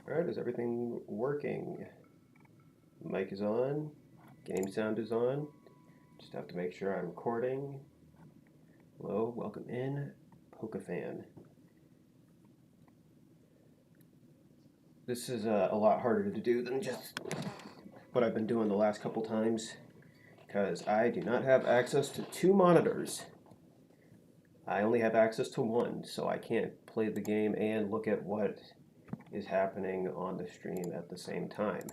All right, is everything working? Mic is on, game sound is on. Just have to make sure I'm recording. Hello, welcome in, Pokefan. This is a lot harder to do than just what I've been doing the last couple times because I do not have access to two monitors. I only have access to one, so I can't play the game and look at what is happening on the stream at the same time.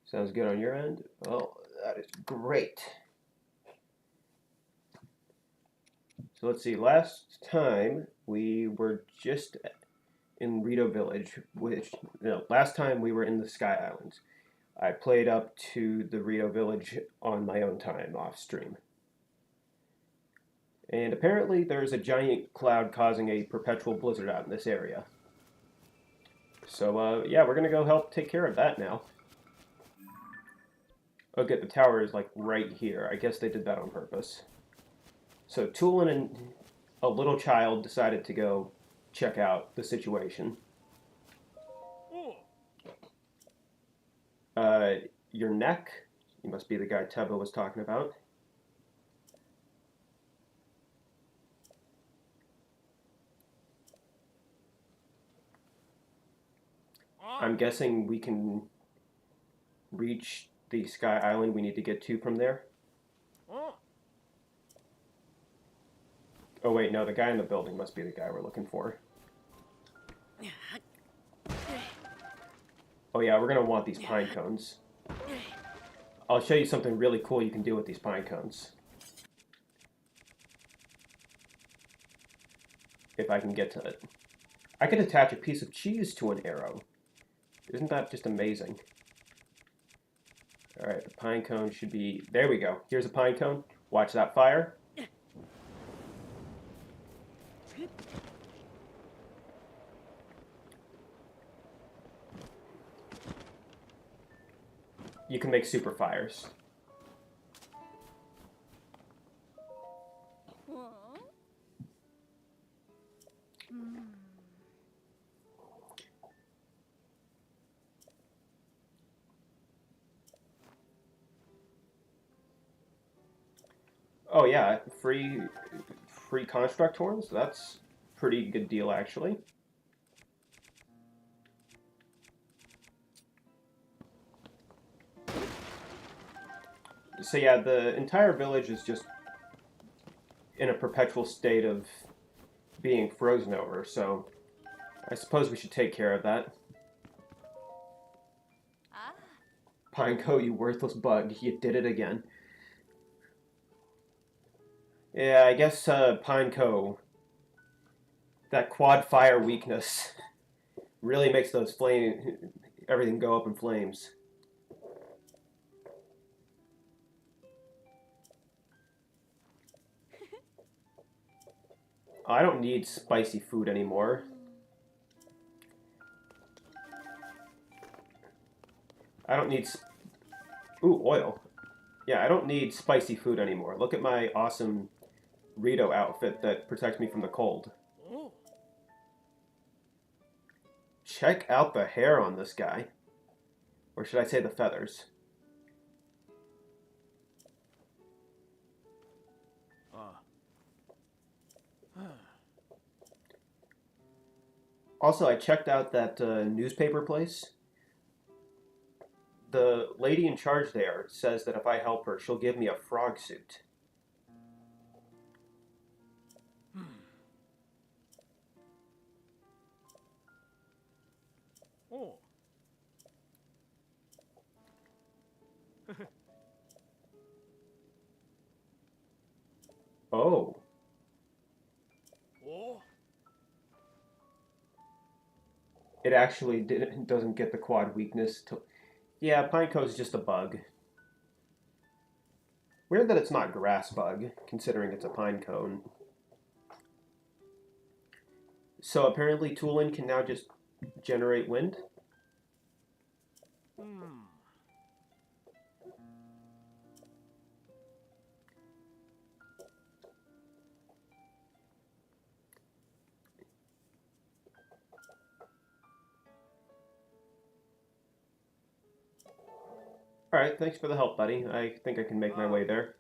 Sounds good on your end? Well, that is great. So let's see, last time we were just in Rito Village, which, last time we were in the Sky Islands. I played up to the Rito Village on my own time off stream. And apparently there's a giant cloud causing a perpetual blizzard out in this area. So, yeah, we're going to go help take care of that now. Okay, the tower is like right here. I guess they did that on purpose. So Tulin and a little child decided to go check out the situation. Your neck? You must be the guy Teva was talking about. I'm guessing we can reach the Sky Island we need to get to from there. Oh wait, no, the guy in the building must be the guy we're looking for. Oh yeah, we're gonna want these pine cones. I'll show you something really cool you can do with these pine cones. If I can get to it. I can attach a piece of cheese to an arrow. Isn't that just amazing? Alright, the pine cone should be... There we go. Here's a pine cone. Watch that fire. You can make super fires. Oh yeah, free construct horns? That's a pretty good deal actually. So yeah, the entire village is just in a perpetual state of being frozen over, so I suppose we should take care of that. Pineco, you worthless bug, you did it again. Yeah, I guess Pineco, that quad fire weakness really makes those everything go up in flames. I don't need spicy food anymore. I don't need... Ooh, oil. Yeah, I don't need spicy food anymore. Look at my awesome Rito outfit that protects me from the cold. Check out the hair on this guy. Or should I say the feathers? Also, I checked out that newspaper place. The lady in charge there says that if I help her, she'll give me a frog suit. Oh. It actually doesn't get the quad weakness. Yeah, Pineco is just a bug. Weird that it's not grass bug, considering it's a pine cone. So apparently Tulin can now just generate wind? Alright, thanks for the help, buddy. I think I can make my way there.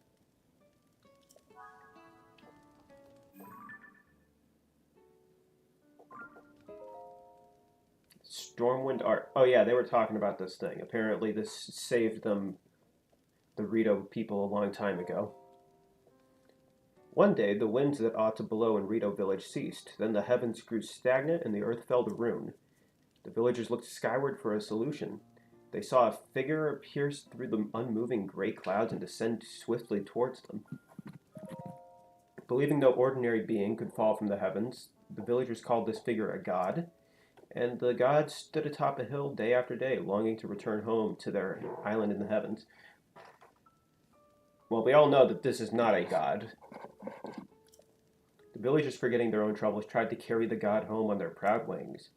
Stormwind art. Oh yeah, they were talking about this thing. Apparently this saved them the Rito people a long time ago. One day, the winds that ought to blow in Rito village ceased. Then the heavens grew stagnant and the earth fell to ruin. The villagers looked skyward for a solution. They saw a figure pierce through the unmoving gray clouds and descend swiftly towards them. Believing no ordinary being could fall from the heavens, the villagers called this figure a god, and the god stood atop a hill day after day, longing to return home to their island in the heavens. Well, we all know that this is not a god. The villagers, forgetting their own troubles, tried to carry the god home on their proud wings.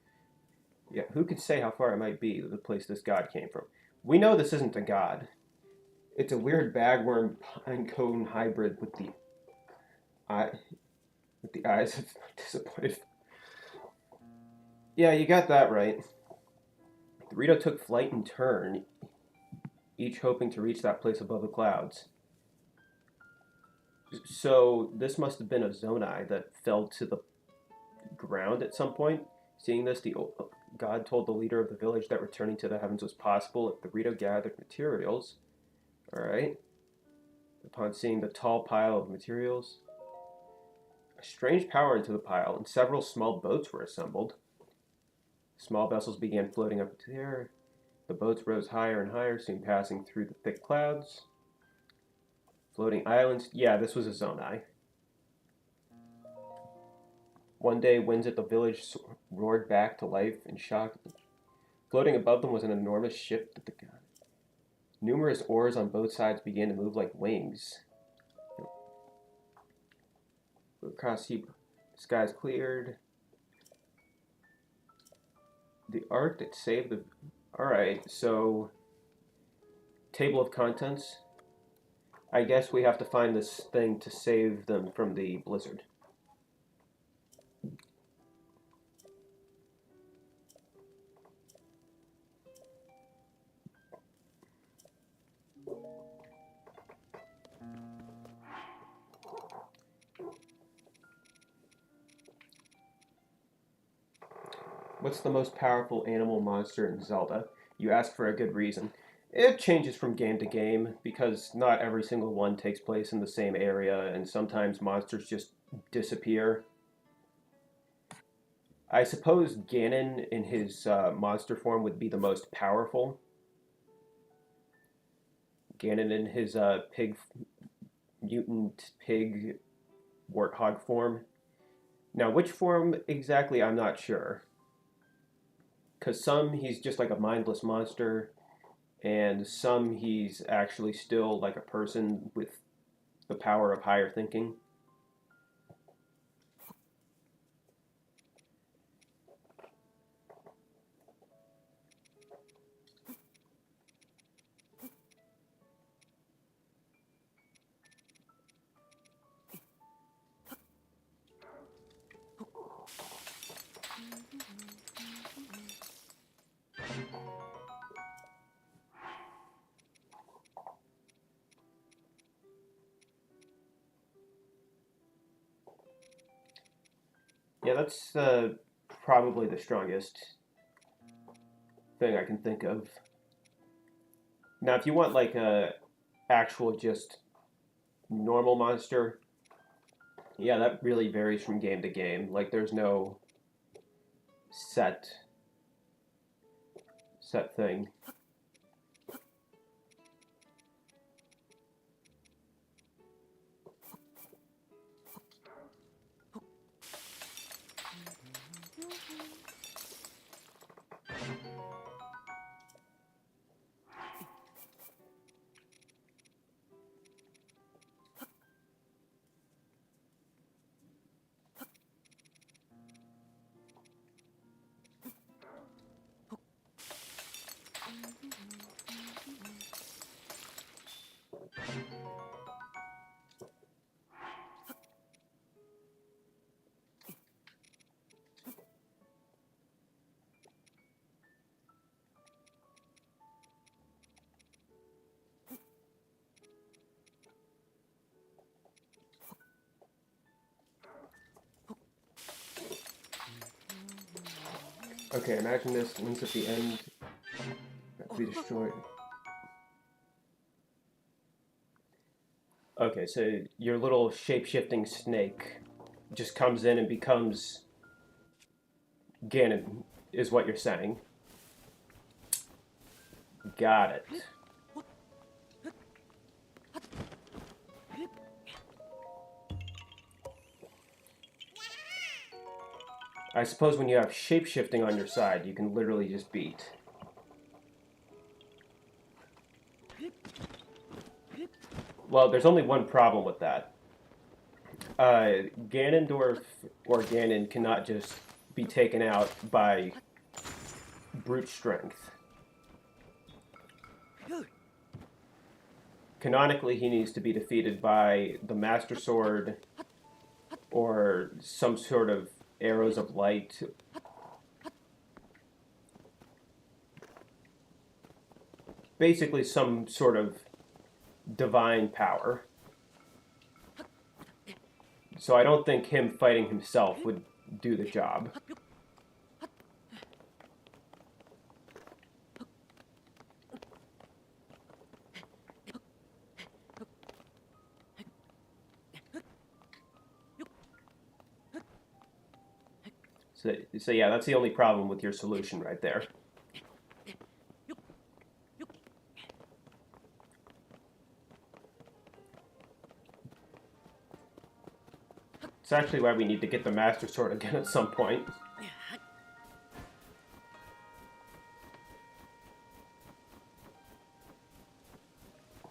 Yet who could say how far it might be to the place this god came from? We know this isn't a god. It's a weird bagworm pinecone hybrid with the eyes of disappointed. Yeah, you got that right. The Rito took flight in turn, each hoping to reach that place above the clouds. So this must have been a zonai that fell to the ground at some point. Seeing this, the god told the leader of the village that returning to the heavens was possible if the Rito gathered materials. Alright. Upon seeing the tall pile of materials, a strange power into the pile, and several small boats were assembled. Small vessels began floating up into the air. The boats rose higher and higher, soon passing through the thick clouds. Floating islands. Yeah, this was a zonai. One day, winds at the village roared back to life in shock. Floating above them was an enormous ship that the god. Numerous oars on both sides began to move like wings. Across the skies cleared. The ark that saved the... Alright, so... Table of contents. I guess we have to find this thing to save them from the blizzard. What's the most powerful animal monster in Zelda? You ask for a good reason. It changes from game to game because not every single one takes place in the same area, and sometimes monsters just disappear. I suppose Ganon in his monster form would be the most powerful. Ganon in his mutant pig warthog form. Now, which form exactly, I'm not sure. Because some he's just like a mindless monster, and some he's actually still like a person with the power of higher thinking. Yeah, that's probably the strongest thing I can think of. Now, if you want like a actual just normal monster, yeah, that really varies from game to game. Like, there's no set thing. Okay, imagine this. Once at the end, have to be destroyed. Okay, so your little shape-shifting snake just comes in and becomes Ganon, is what you're saying. Got it. I suppose when you have shape-shifting on your side, you can literally just beat. Well, there's only one problem with that. Ganondorf or Ganon cannot just be taken out by brute strength. Canonically, he needs to be defeated by the Master Sword or some sort of arrows of light. Basically, some sort of divine power. So I don't think him fighting himself would do the job. So yeah, that's the only problem with your solution right there. It's actually why we need to get the Master Sword again at some point.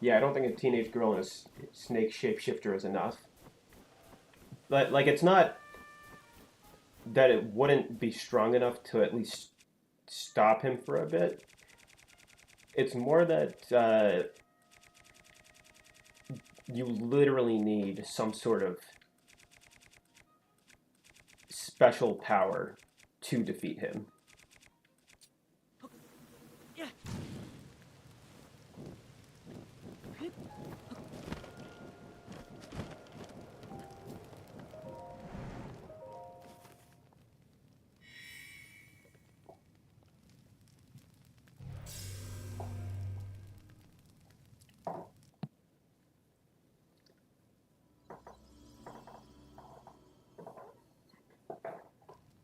Yeah, I don't think a teenage girl and a snake shapeshifter is enough. But, like, it's not that it wouldn't be strong enough to at least stop him for a bit. It's more that you literally need some sort of special power to defeat him.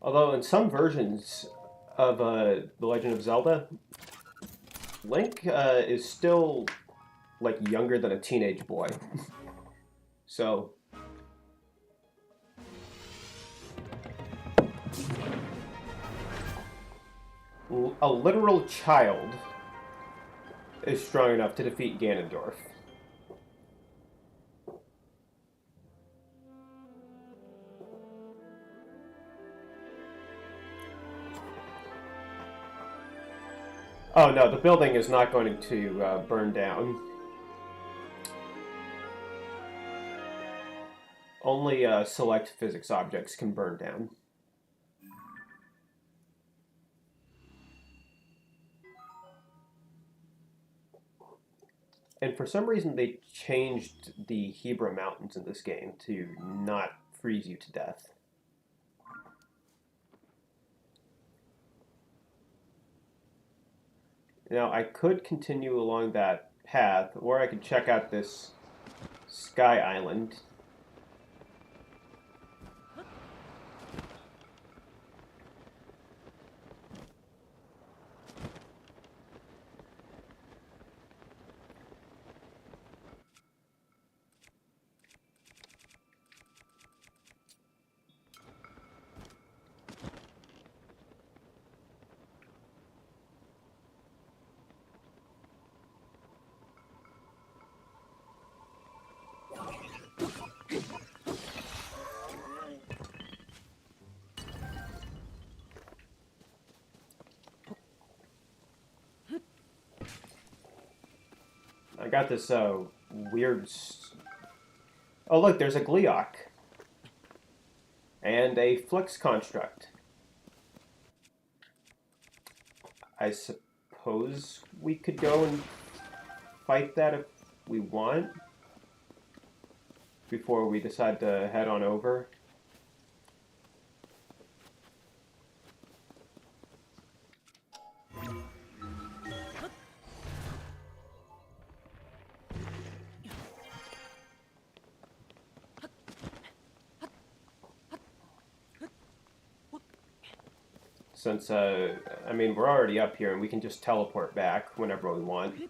Although in some versions of The Legend of Zelda, Link is still like younger than a teenage boy. So a literal child is strong enough to defeat Ganondorf. Oh no, the building is not going to burn down. Only select physics objects can burn down. And for some reason, they changed the Hebra Mountains in this game to not freeze you to death. Now, I could continue along that path, or I could check out this Sky Island. I got this weird... Oh, look, there's a Gleeok. And a Flux Construct. I suppose we could go and fight that if we want. Before we decide to head on over. since, I mean, we're already up here and we can just teleport back whenever we want.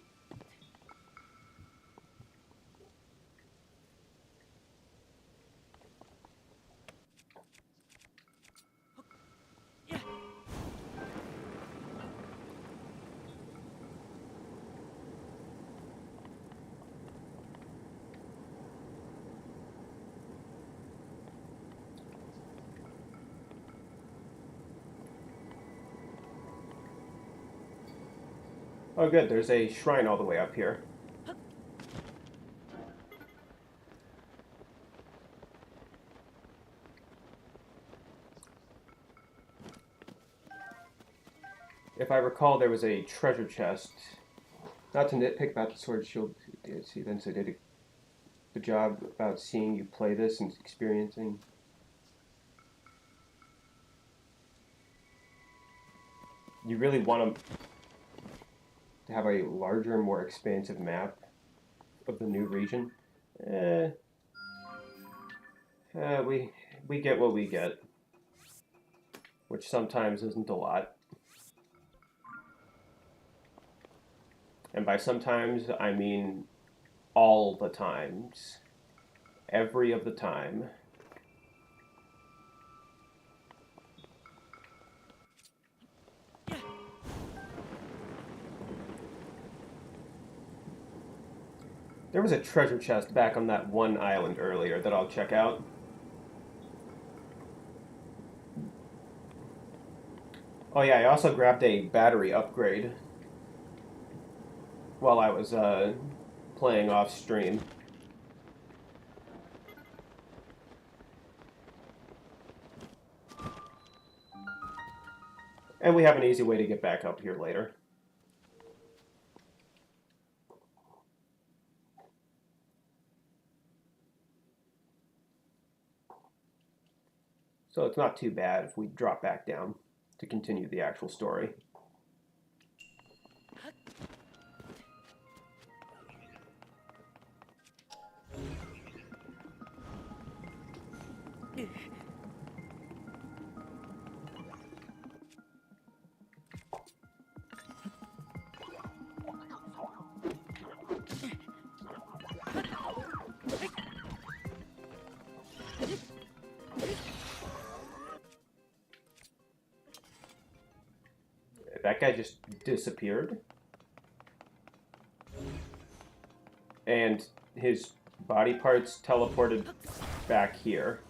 Oh good, there's a shrine all the way up here. If I recall, there was a treasure chest. Not to nitpick about the sword shield, Vince, I did a good job about seeing you play this and experiencing. You really want to have a larger, more expansive map of the new region. We get what we get, which sometimes isn't a lot. And by sometimes, I mean all the times. Every of the time. There was a treasure chest back on that one island earlier that I'll check out. Oh yeah, I also grabbed a battery upgrade while I was playing off stream. And we have an easy way to get back up here later. So it's not too bad if we drop back down to continue the actual story. That guy just disappeared. And his body parts teleported back here.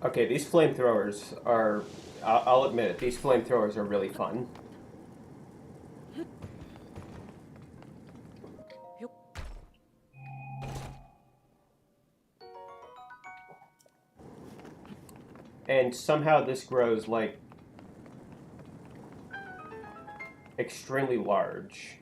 Okay, these flamethrowers are... I'll admit it, these flamethrowers are really fun. And somehow this grows, like, extremely large.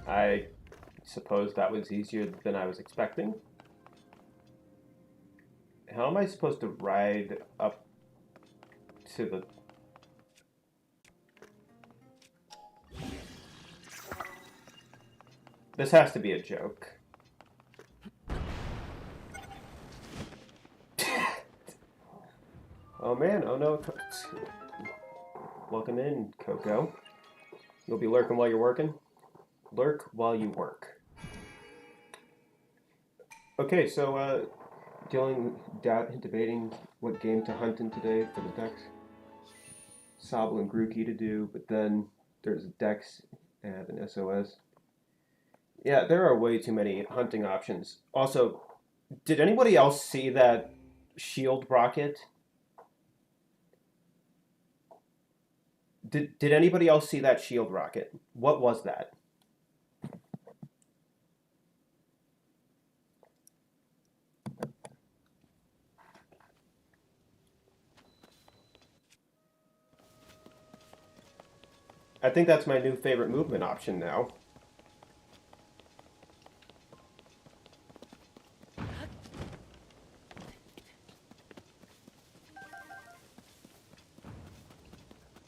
I suppose that was easier than I was expecting. How am I supposed to ride up to the... This has to be a joke. Oh man, oh no. Welcome in, Coco. You'll be lurking while you're working? Lurk while you work. Okay, so, debating what game to hunt in today for the decks. Sobble and Grookey to do, but then there's Dex and an SOS. Yeah, there are way too many hunting options. Also, did anybody else see that shield rocket? Did anybody else see that shield rocket? What was that? I think that's my new favorite movement option now.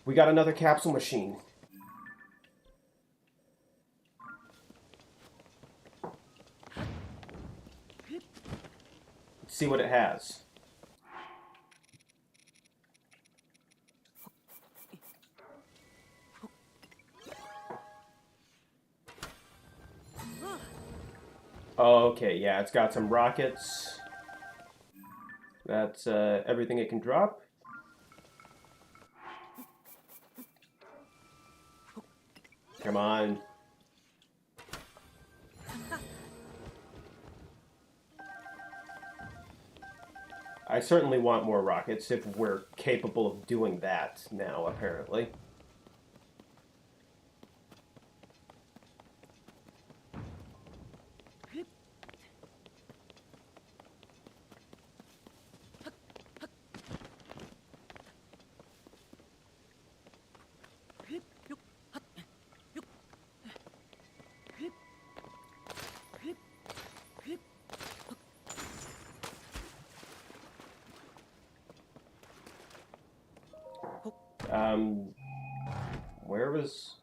We got another capsule machine. Let's see what it has. Okay, yeah, it's got some rockets. That's everything it can drop. Come on. I certainly want more rockets if we're capable of doing that now, apparently. Where was...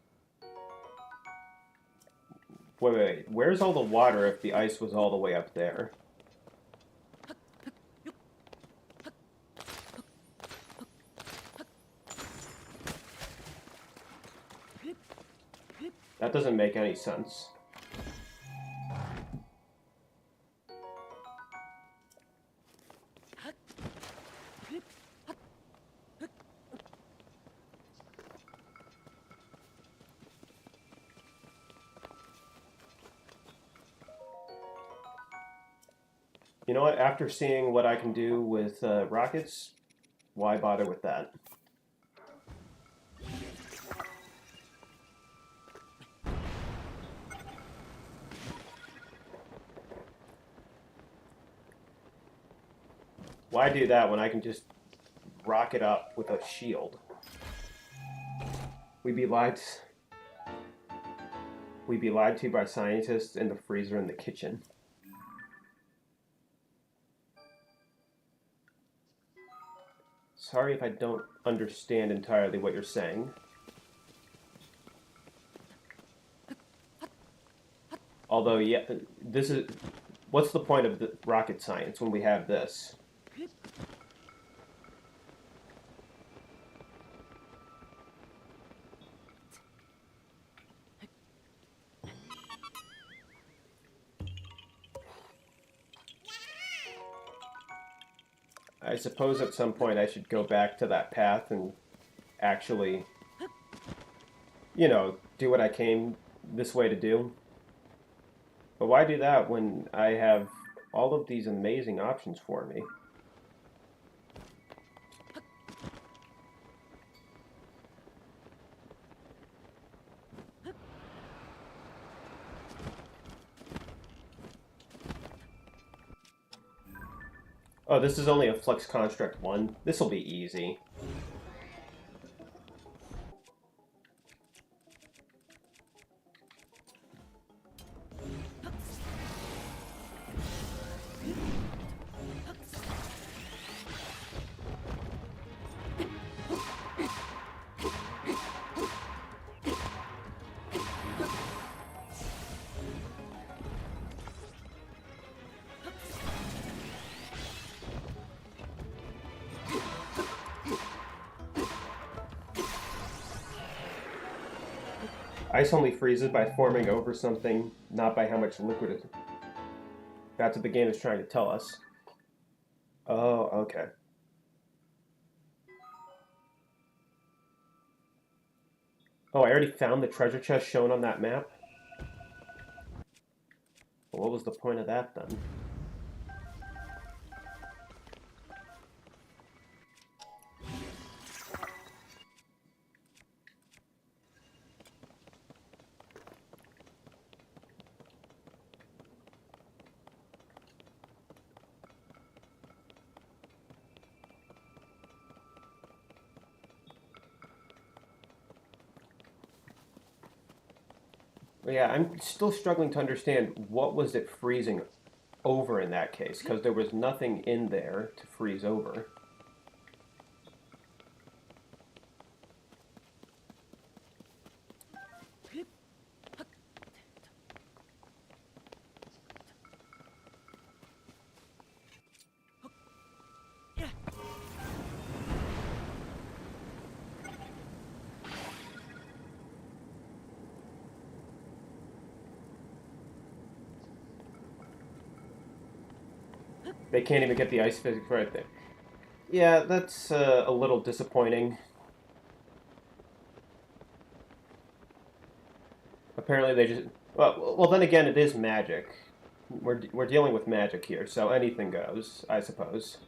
Wait. Where's all the water if the ice was all the way up there? That doesn't make any sense. You know what? After seeing what I can do with rockets, why bother with that? Why do that when I can just rocket up with a shield? We'd be lied to by scientists in the freezer in the kitchen. Sorry if I don't understand entirely what you're saying. Although, yeah, this is... What's the point of the rocket science when we have this? I suppose at some point I should go back to that path and actually, you know, do what I came this way to do. But why do that when I have all of these amazing options for me? Oh, this is only a Flux Construct 1. This'll be easy. Ice only freezes by forming over something, not by how much liquid it is. That's what the game is trying to tell us. Oh, okay. Oh, I already found the treasure chest shown on that map? Well, what was the point of that then? Yeah, I'm still struggling to understand what was it freezing over in that case, because there was nothing in there to freeze over. They can't even get the ice physics right there. Yeah, that's a little disappointing. Apparently they just... Well, then again, it is magic. We're dealing with magic here, so anything goes, I suppose.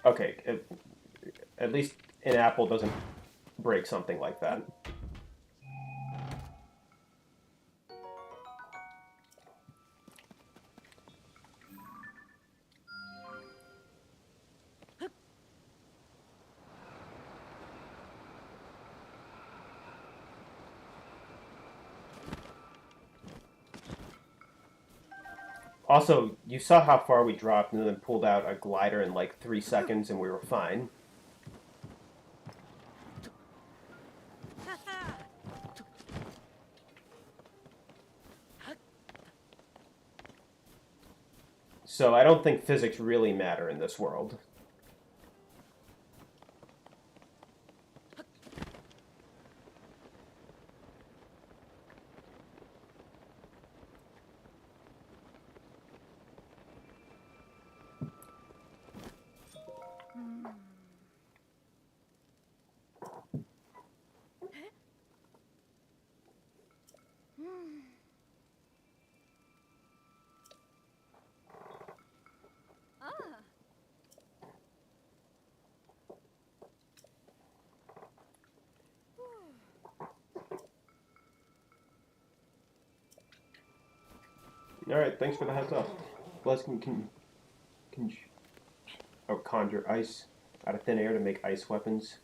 Okay, at least an apple doesn't break something like that. Also, you saw how far we dropped and then pulled out a glider in like 3 seconds and we were fine. So I don't think physics really matter in this world. Alright, thanks for the heads up. Bless can conjure ice out of thin air to make ice weapons.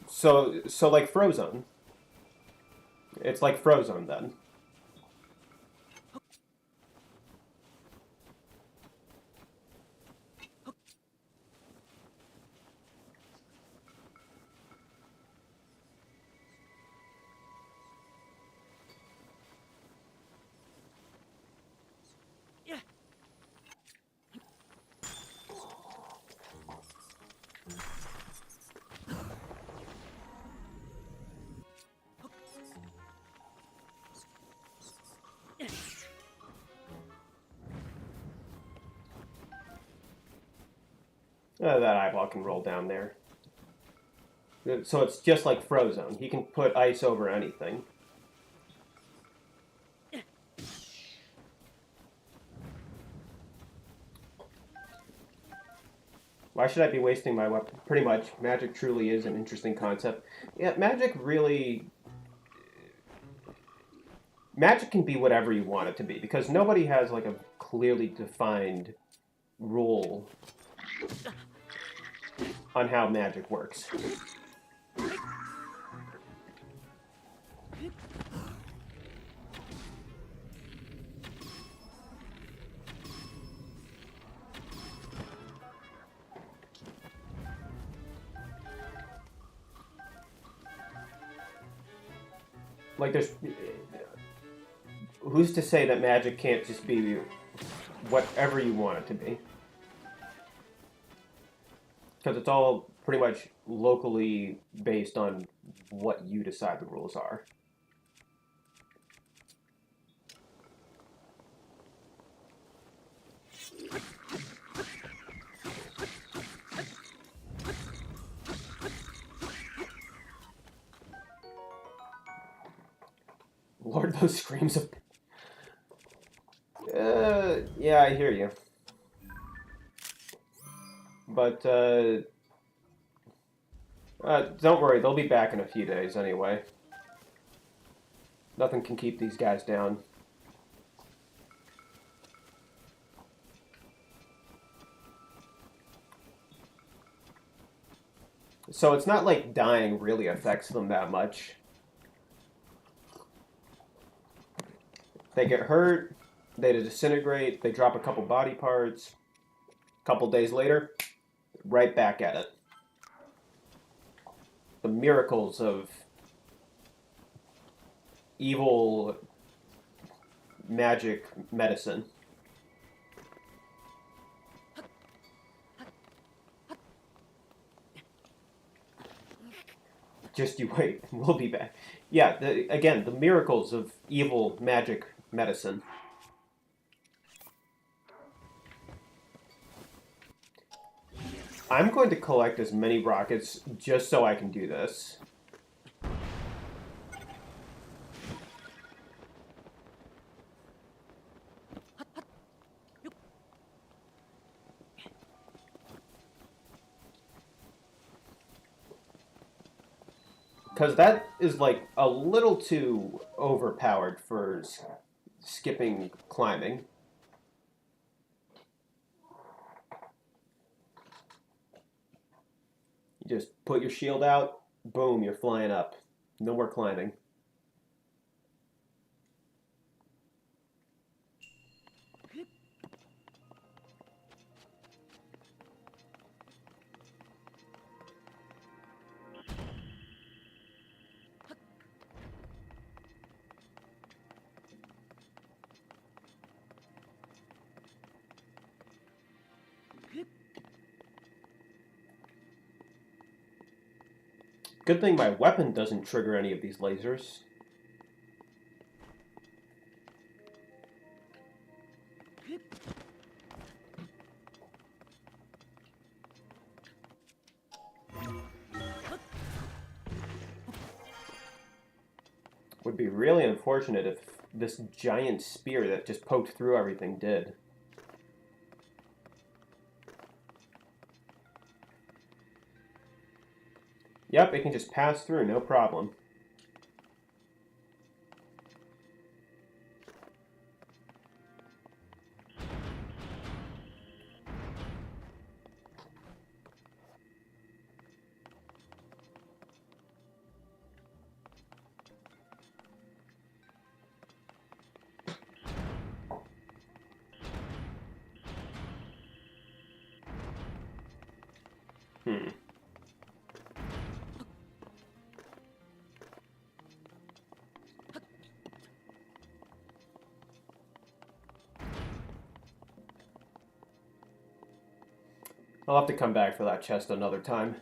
So like Frozone. It's like Frozone then. That eyeball can roll down there. So it's just like Frozone. He can put ice over anything. Why should I be wasting my weapon? Pretty much, magic truly is an interesting concept. Yeah, magic really... Magic can be whatever you want it to be, because nobody has like a clearly defined rule on how magic works. Like, there's... Who's to say that magic can't just be whatever you want it to be? Because it's all pretty much locally based on what you decide the rules are. Lord, those screams of... yeah, I hear you. But, don't worry, they'll be back in a few days anyway. Nothing can keep these guys down. So it's not like dying really affects them that much. They get hurt, they disintegrate, they drop a couple body parts. A couple days later, right back at it. The miracles of evil magic medicine. Just you wait, we'll be back. Yeah, again, the miracles of evil magic medicine. I'm going to collect as many rockets just so I can do this. Because that is like a little too overpowered for skipping climbing. You just put your shield out, boom, you're flying up. No more climbing. Good thing my weapon doesn't trigger any of these lasers. Would be really unfortunate if this giant spear that just poked through everything did. Yep, it can just pass through, no problem. I'll have to come back for that chest another time.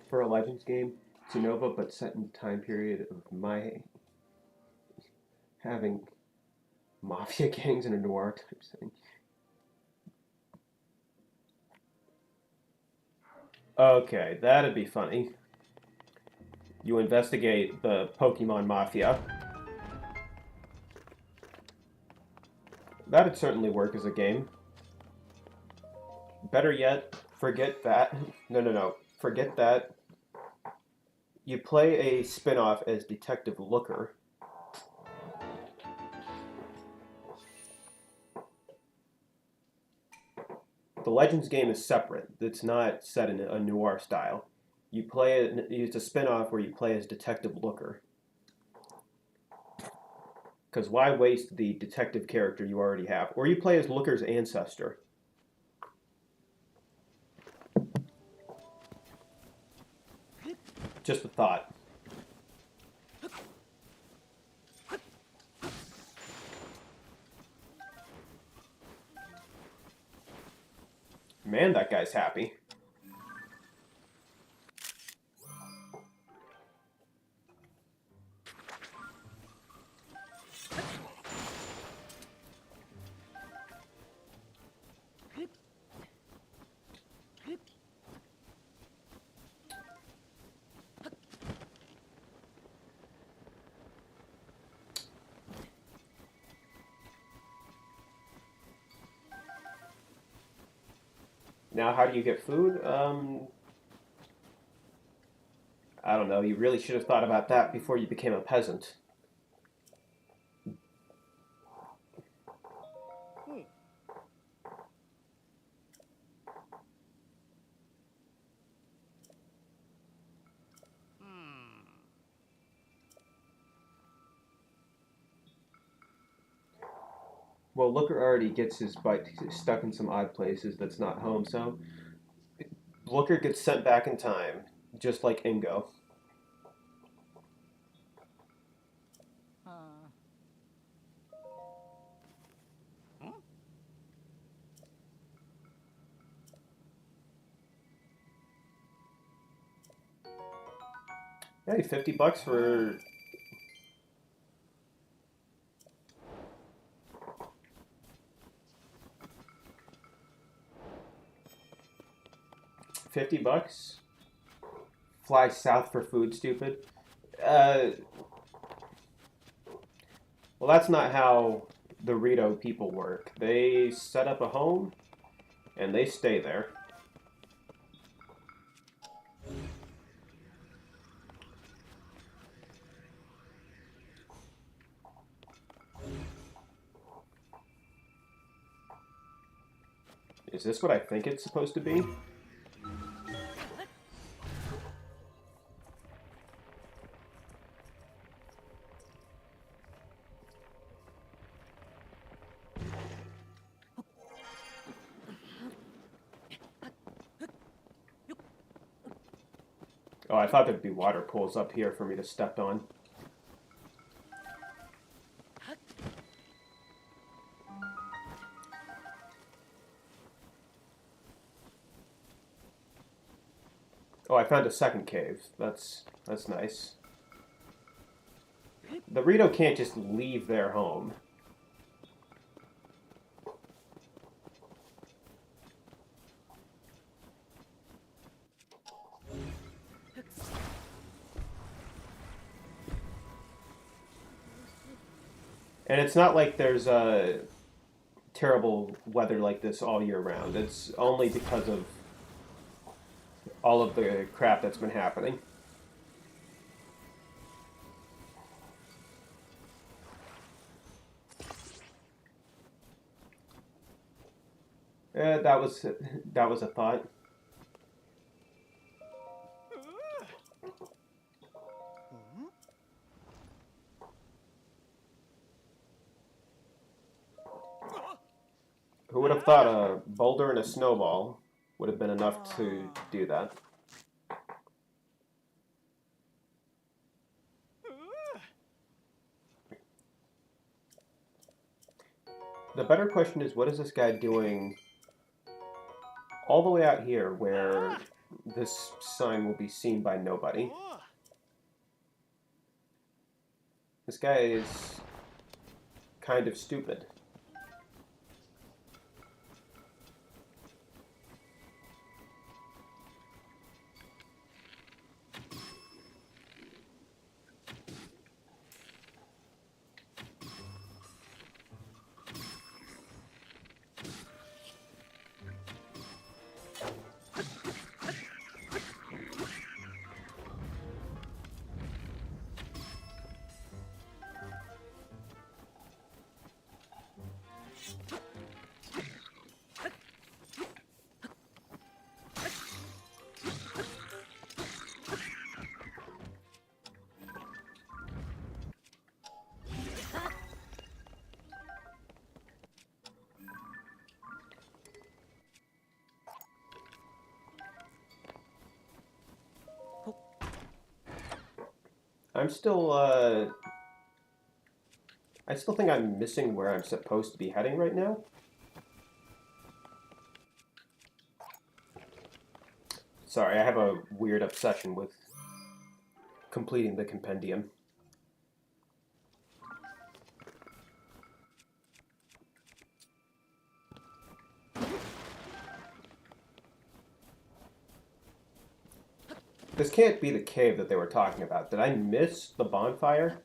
For a Legends game, it's Nova, but set in the time period of my having mafia gangs in a noir type thing. Okay, that'd be funny. You investigate the Pokemon Mafia. That'd certainly work as a game. Better yet, forget that. No. forget that. You play a spin-off as Detective Looker. The Legends game is separate. It's not set in a noir style. You play it. It's a spin-off where you play as Detective Looker. Because why waste the detective character you already have? Or you play as Looker's ancestor. Just a thought. Man, that guy's happy. Now, how do you get food? I don't know. You really should have thought about that before you became a peasant. Well, Looker already gets his bike stuck in some odd places that's not home, so Looker gets sent back in time, just like Ingo. Hey, $50 for... $50? Fly south for food, stupid. Well, that's not how the Rito people work. They set up a home, and they stay there. Is this what I think it's supposed to be? Oh, I thought there'd be water pools up here for me to step on. Oh, I found a second cave. That's nice. The Rito can't just leave their home. And it's not like there's terrible weather like this all year round. It's only because of all of the crap that's been happening. That was a thought. Who would have thought a boulder and a snowball would have been enough to do that? The better question is, what is this guy doing all the way out here where this sign will be seen by nobody? This guy is kind of stupid. I'm still, I still think I'm missing where I'm supposed to be heading right now. Sorry, I have a weird obsession with completing the compendium. This can't be the cave that they were talking about. Did I miss the bonfire?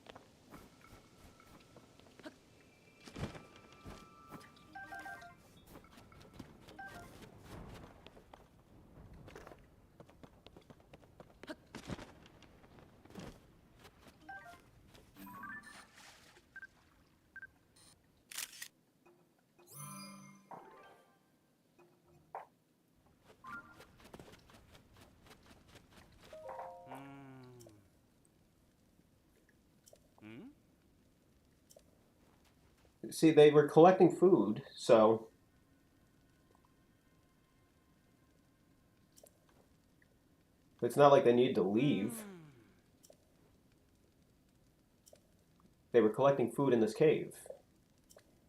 See, they were collecting food, so it's not like they need to leave. They were collecting food in this cave,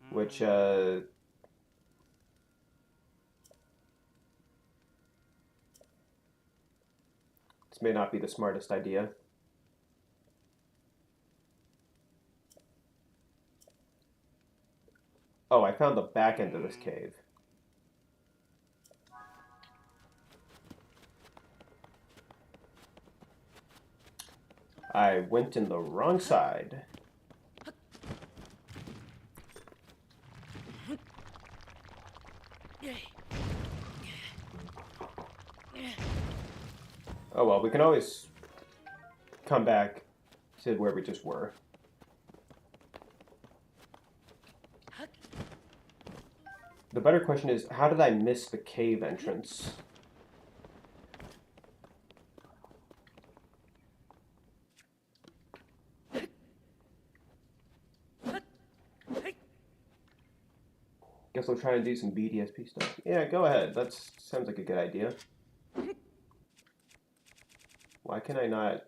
which, this may not be the smartest idea. Oh, I found the back end of this cave. I went in the wrong side. Oh well, we can always come back to where we just were. The better question is, how did I miss the cave entrance? Guess I'll try and do some BDSP stuff. Yeah, go ahead. That sounds like a good idea. Why can I not...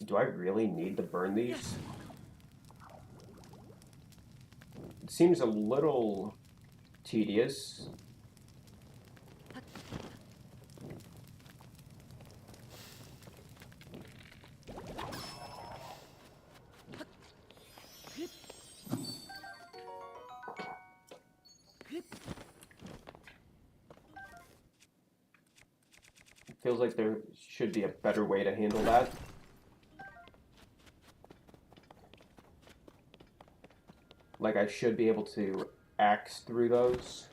Do I really need to burn these? It seems a little tedious. Feels like there should be a better way to handle that. Like I should be able to axe through those.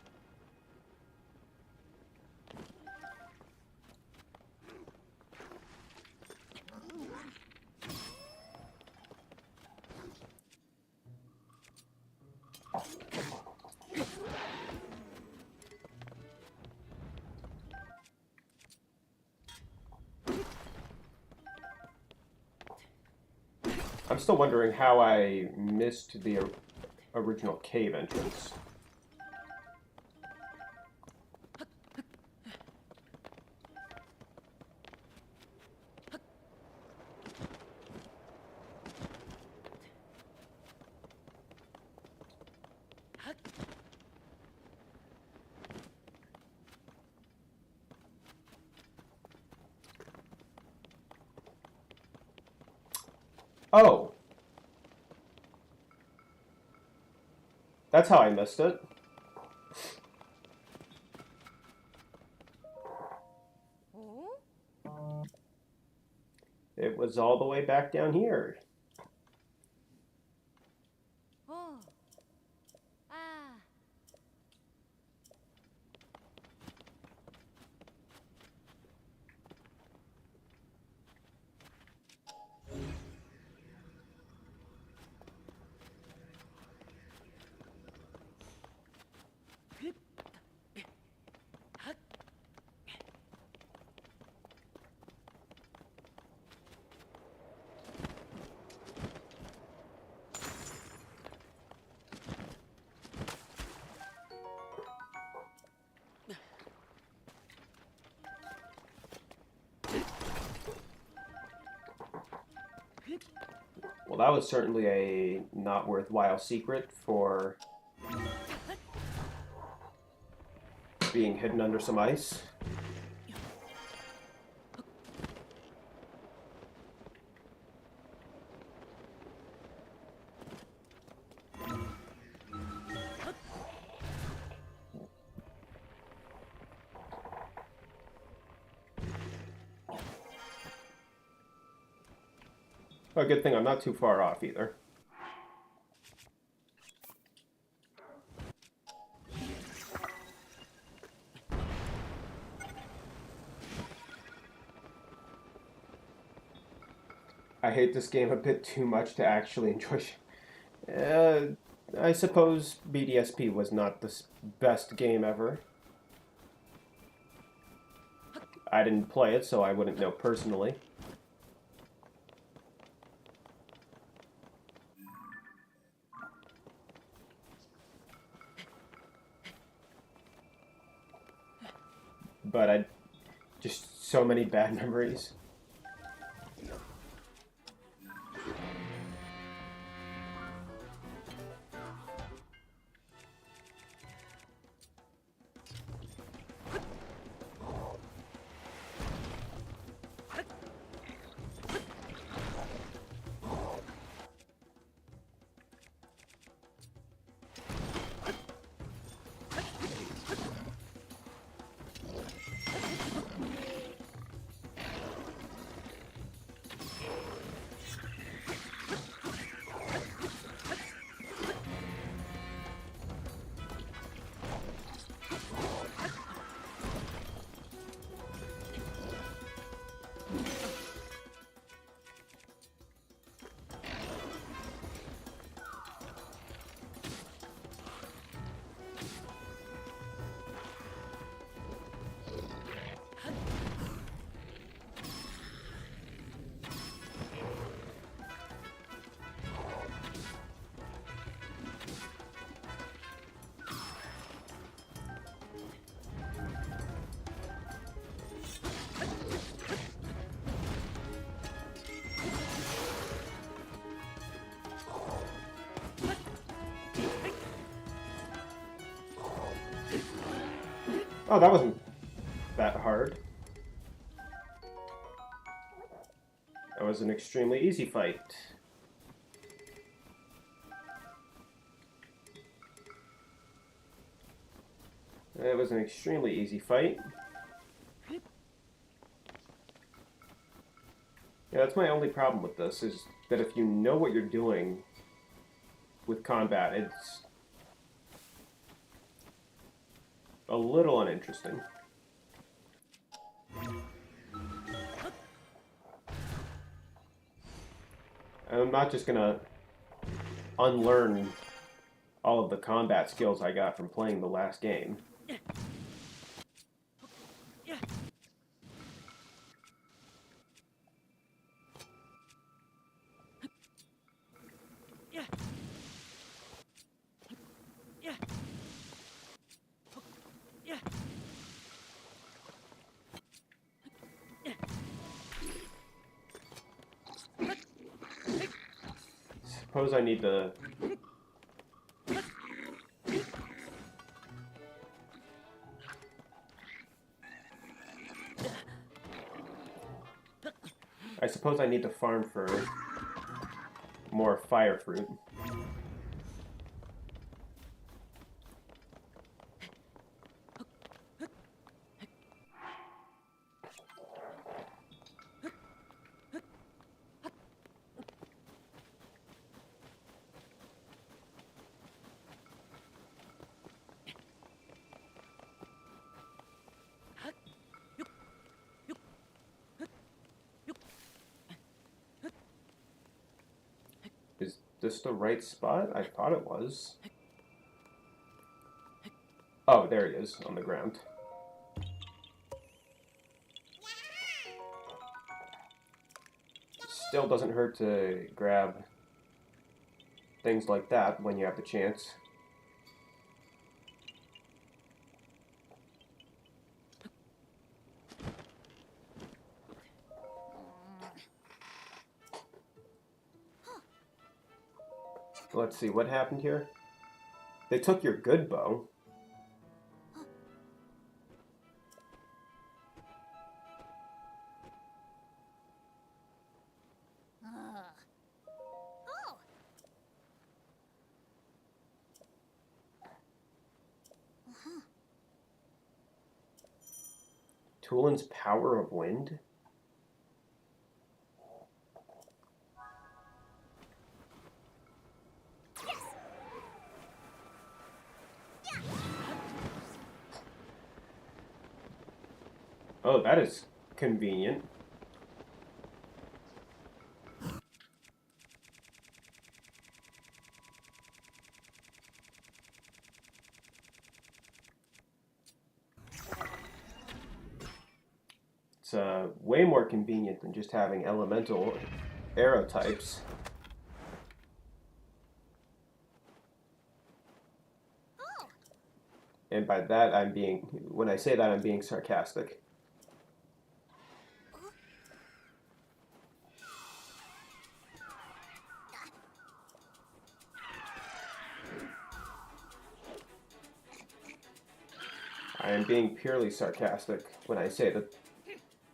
I'm still wondering how I missed the original cave entrance. Oh! That's how I missed it. It was all the way back down here. Well, that was certainly a not worthwhile secret for being hidden under some ice. A good thing I'm not too far off either. I hate this game a bit too much to actually enjoy. I suppose BDSP was not the best game ever. I didn't play it, so I wouldn't know personally. But I just so many bad memories. Oh, that wasn't that hard. That was an extremely easy fight. It was an extremely easy fight. Yeah, that's my only problem with this, is that if you know what you're doing with combat, it's a little uninteresting. And I'm not just gonna unlearn all of the combat skills I got from playing the last game. Suppose I need to... I suppose I need to farm for more fire fruit. Is this the right spot? I thought it was. Oh, there he is, on the ground. Still doesn't hurt to grab things like that when you have the chance. Let's see, what happened here? They took your good bow. Tulin's Power of Wind? Oh, that is convenient. It's way more convenient than just having elemental arrow types. And by that, when I say that, I'm being sarcastic. I am being purely sarcastic when I say that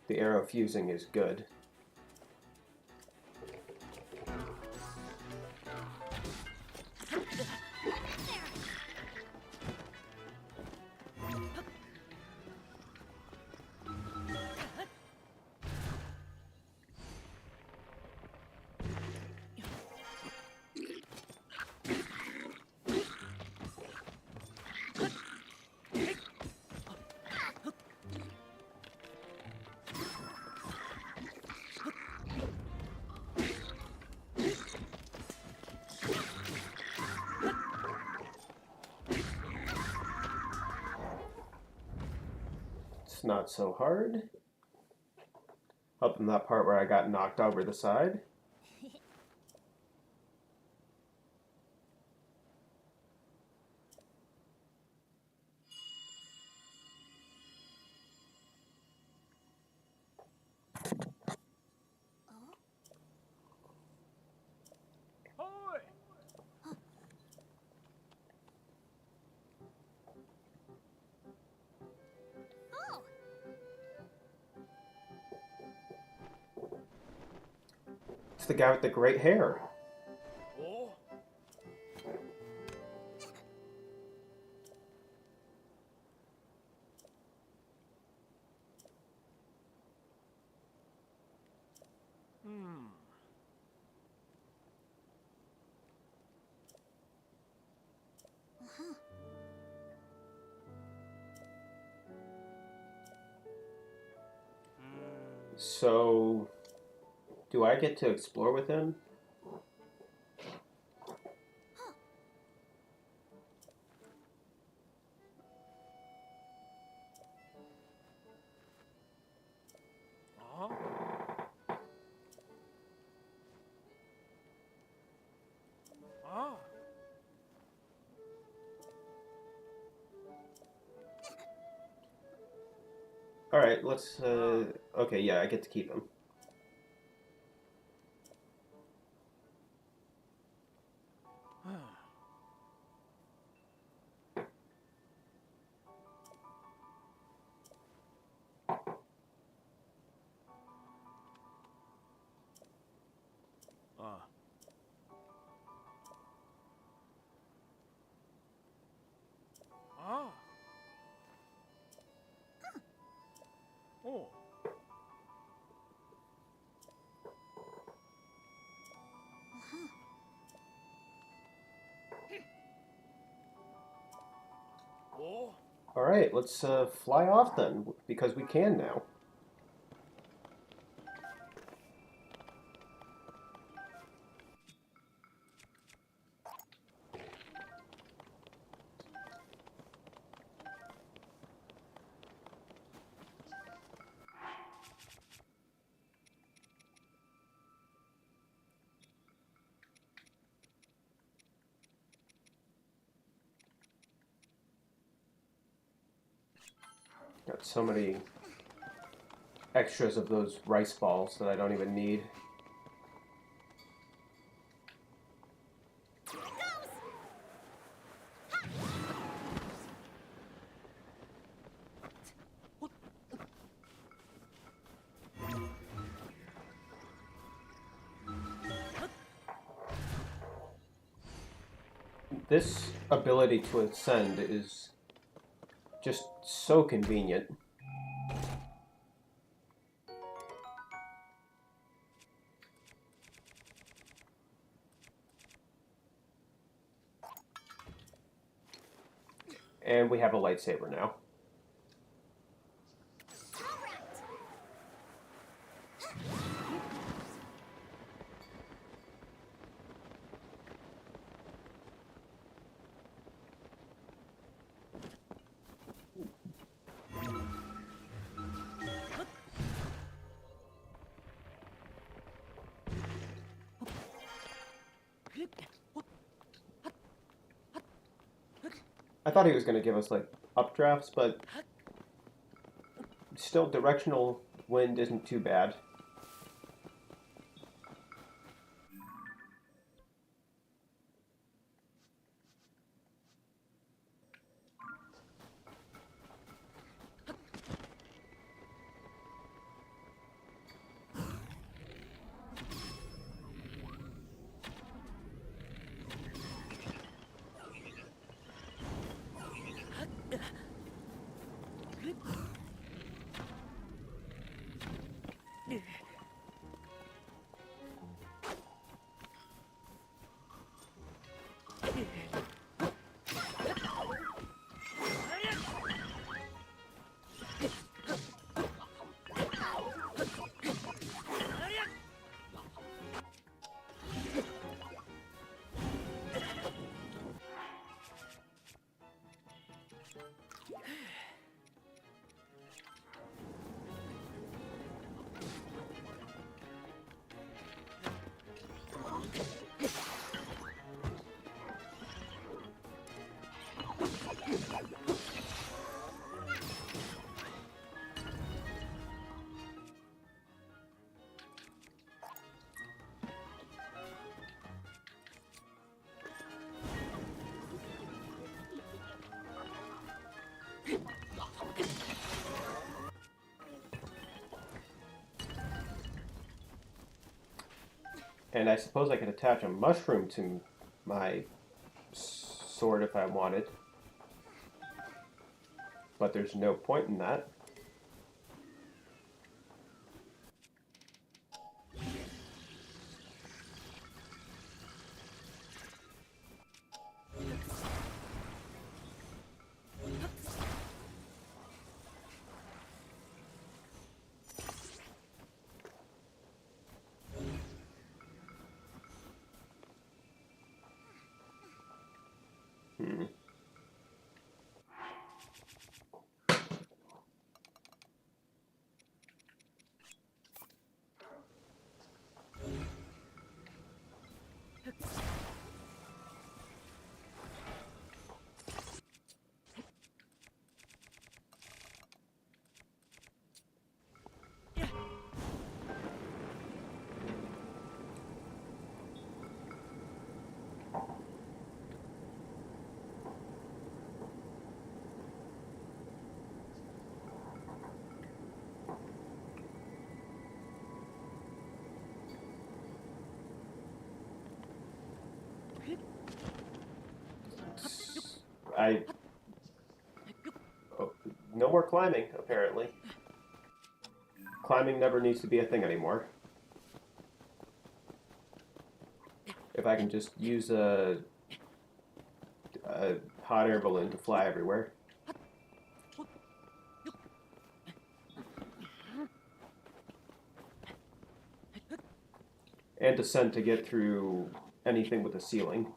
the arrow fusing is good. It's not so hard. Up in that part where I got knocked over the side. It's the guy with the great hair. So, do I get to explore with him? Alright, let's, okay, yeah, I get to keep him. Alright, let's fly off then, because we can now. Got so many extras of those rice balls that I don't even need. This ability to ascend is just so convenient. And we have a lightsaber now. I thought he was going to give us like updrafts, but still directional wind isn't too bad. And I suppose I could attach a mushroom to my sword if I wanted. But there's no point in that. No more climbing, apparently. Climbing never needs to be a thing anymore. If I can just use a hot air balloon to fly everywhere. And descend to get through anything with a ceiling.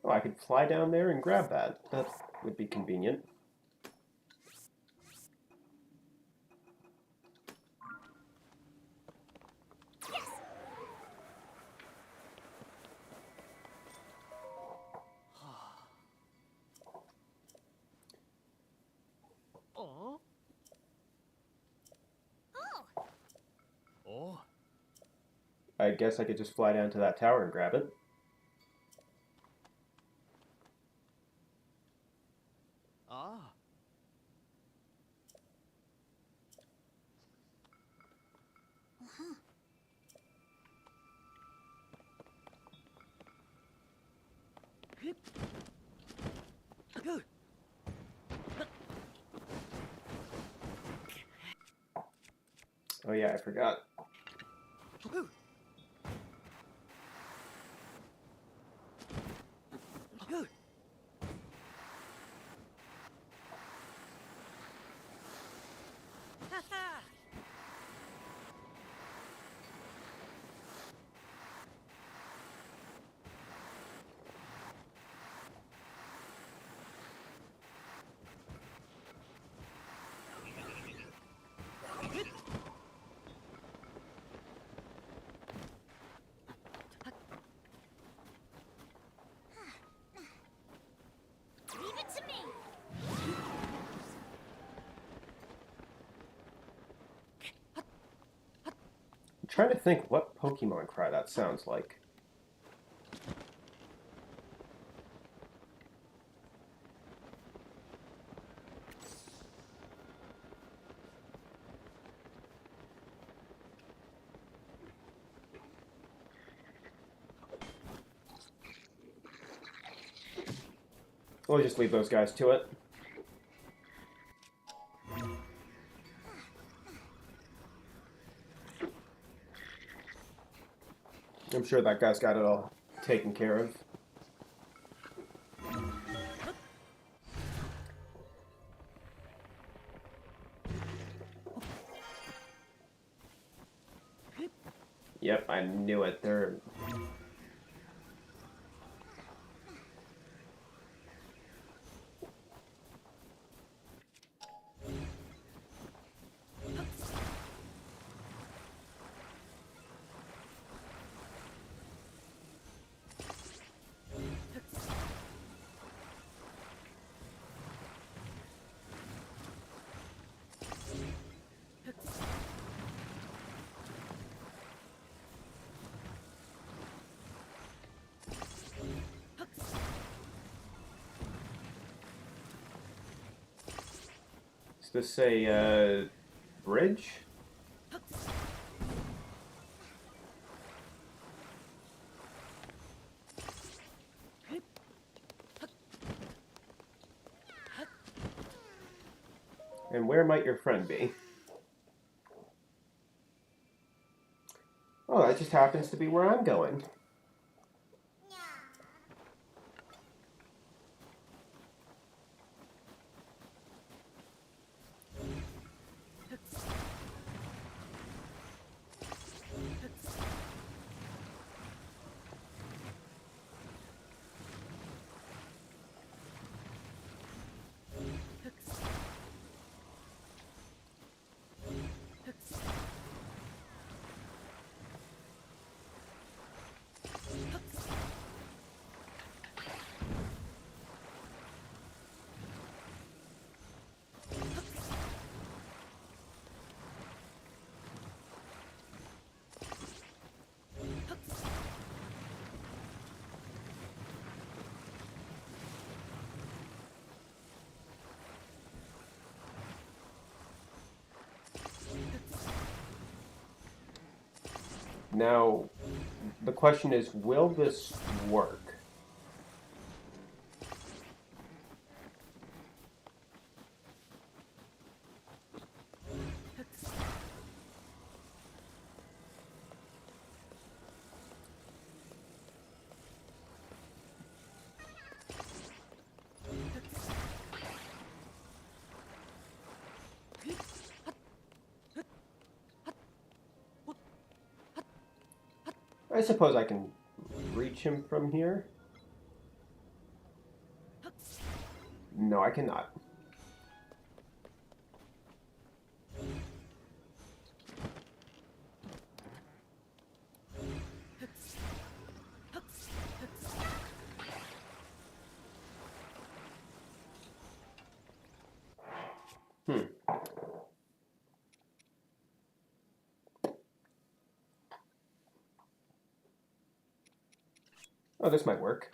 Oh, I could fly down there and grab that. That would be convenient. I guess I could just fly down to that tower and grab it. Ah. Oh yeah, I forgot. Leave it to me. I'm trying to think what Pokemon cry that sounds like. We'll just leave those guys to it. I'm sure that guy's got it all taken care of. Yep, I knew it. They're... Is this a bridge? And where might your friend be? Oh, that just happens to be where I'm going. Now, the question is, will this work? I suppose I can reach him from here. No, I cannot. Hmm. Oh, this might work.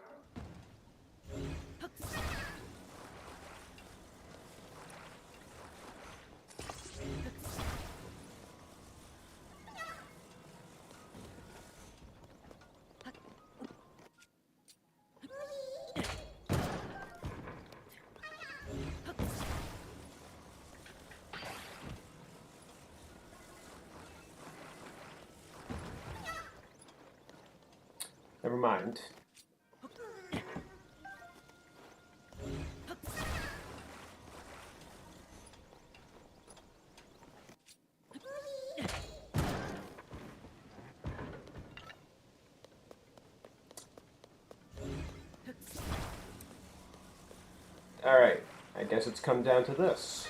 Never mind. Alright, I guess it's come down to this.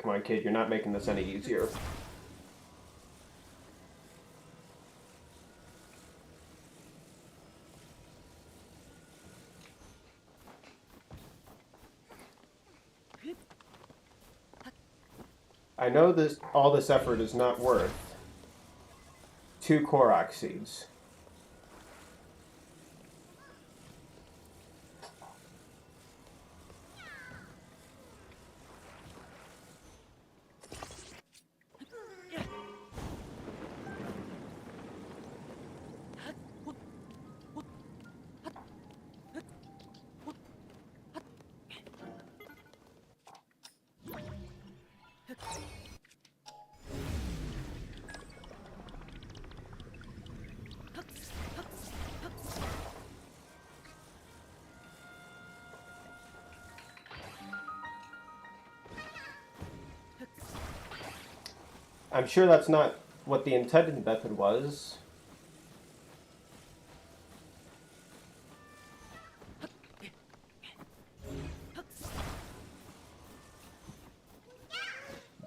Come on, kid, you're not making this any easier. I know all this effort is not worth 2 Korok seeds. I'm sure that's not what the intended method was.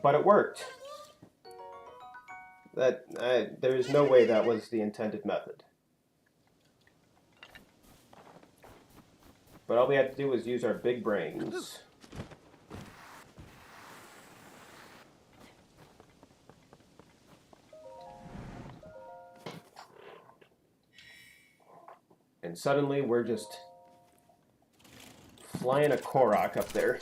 But it worked. There is no way that was the intended method. But all we had to do was use our big brains. And suddenly we're just flying a Korok up there.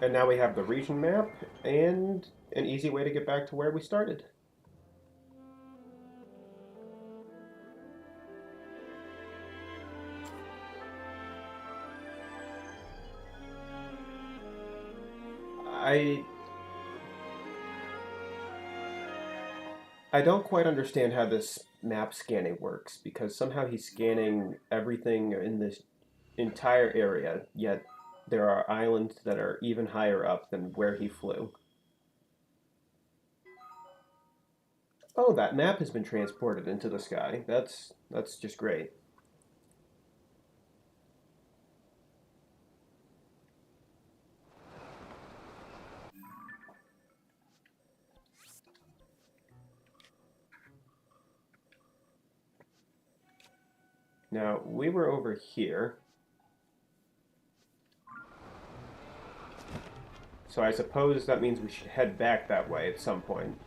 And now we have the region map and an easy way to get back to where we started. I don't quite understand how this map scanning works, because somehow he's scanning everything in this entire area, yet there are islands that are even higher up than where he flew. Oh, that map has been transported into the sky. That's just great. Now, we were over here. So I suppose that means we should head back that way at some point.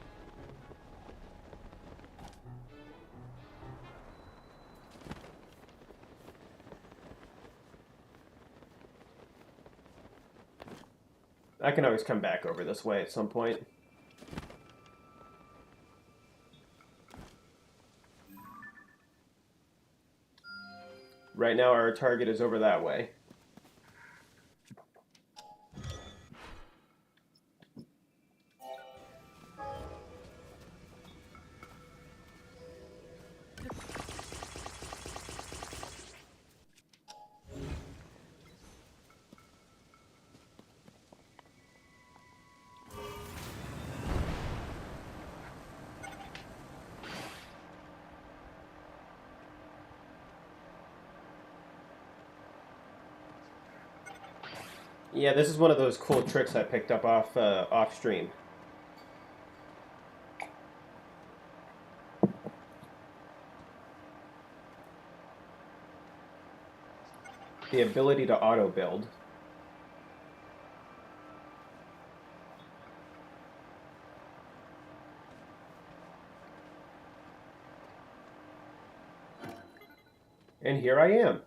I can always come back over this way at some point. Right now our target is over that way. Yeah, this is one of those cool tricks I picked up off stream. The ability to auto build. And here I am.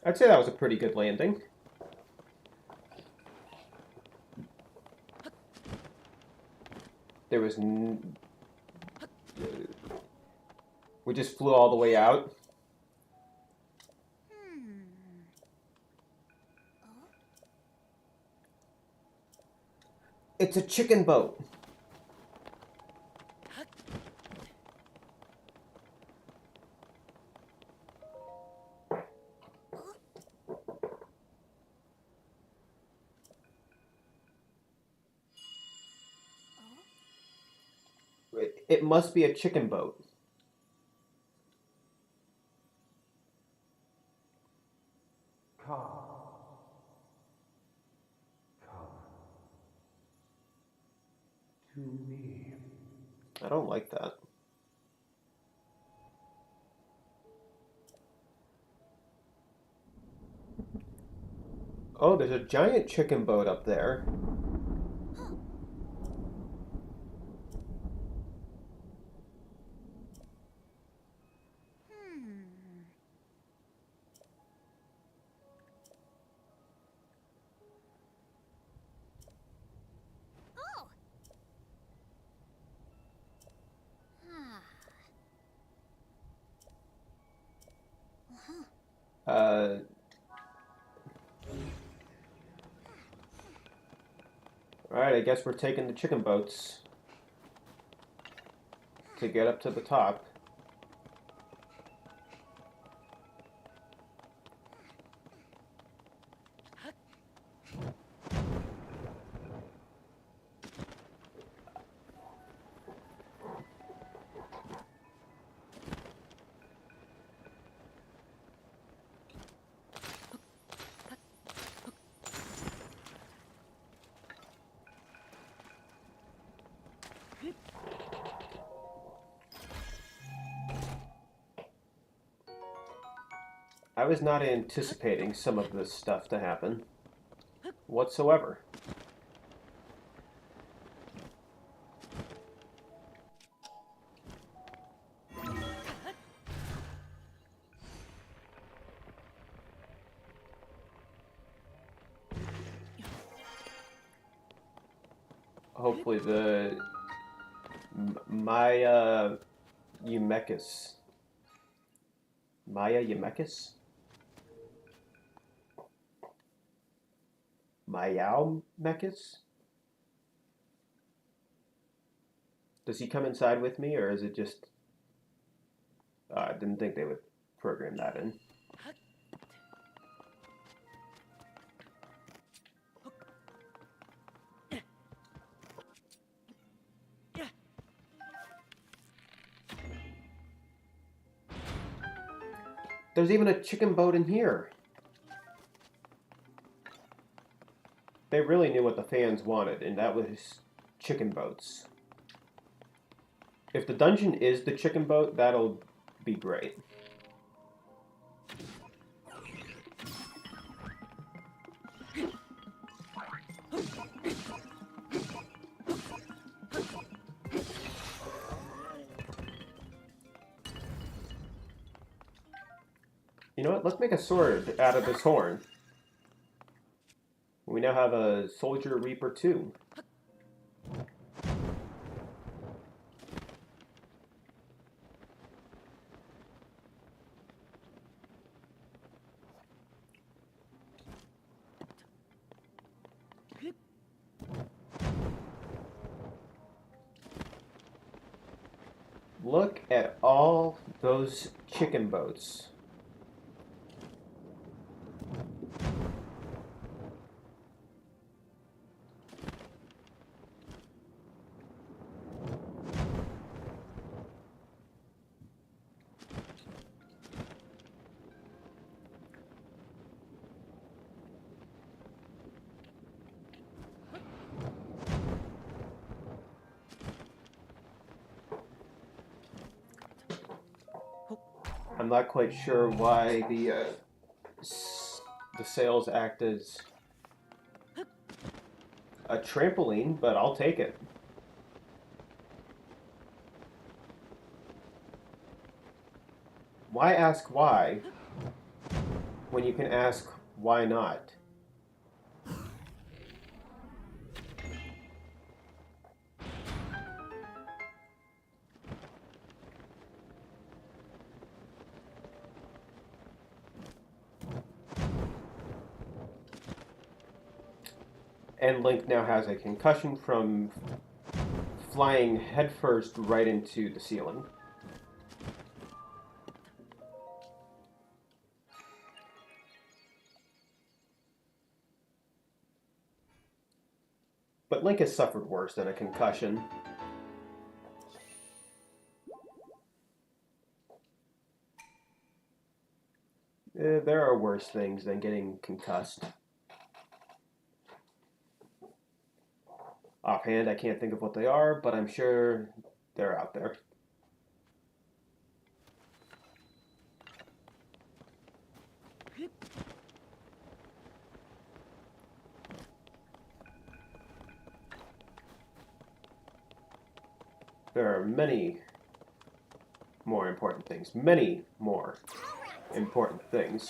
I'd say that was a pretty good landing. There was... we just flew all the way out. It's a chicken boat. It must be a chicken boat. Come to me. I don't like that. Oh, there's a giant chicken boat up there. Uh, Alright, I guess we're taking the chicken boats to get up to the top. I was not anticipating some of this stuff to happen whatsoever. Hopefully the Maya Eumechis. Maya Eumechis? Mechaeumechis? Does he come inside with me, or is it just... I didn't think they would program that in. There's even a chicken boat in here. They really knew what the fans wanted, and that was chicken boats. If the dungeon is the chicken boat, that'll be great. You know what? Let's make a sword out of this horn. We now have a Soldier Reaper 2. Look at all those chicken boats. I'm not quite sure why the sails act as a trampoline, but I'll take it. Why ask why when you can ask why not? And Link now has a concussion from flying headfirst right into the ceiling. But Link has suffered worse than a concussion. There are worse things than getting concussed. Offhand, I can't think of what they are, but I'm sure they're out there. There are many more important things. Many more important things.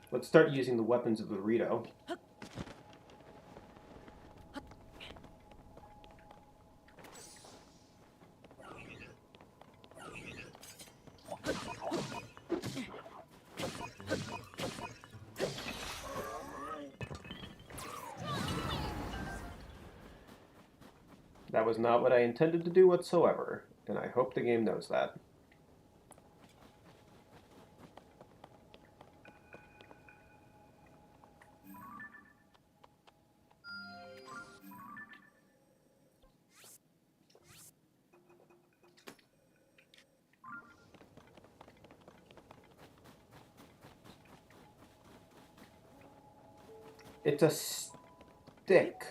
Let's start using the weapons of the Rito. That was not what I intended to do whatsoever, and I hope the game knows that. It's a stick.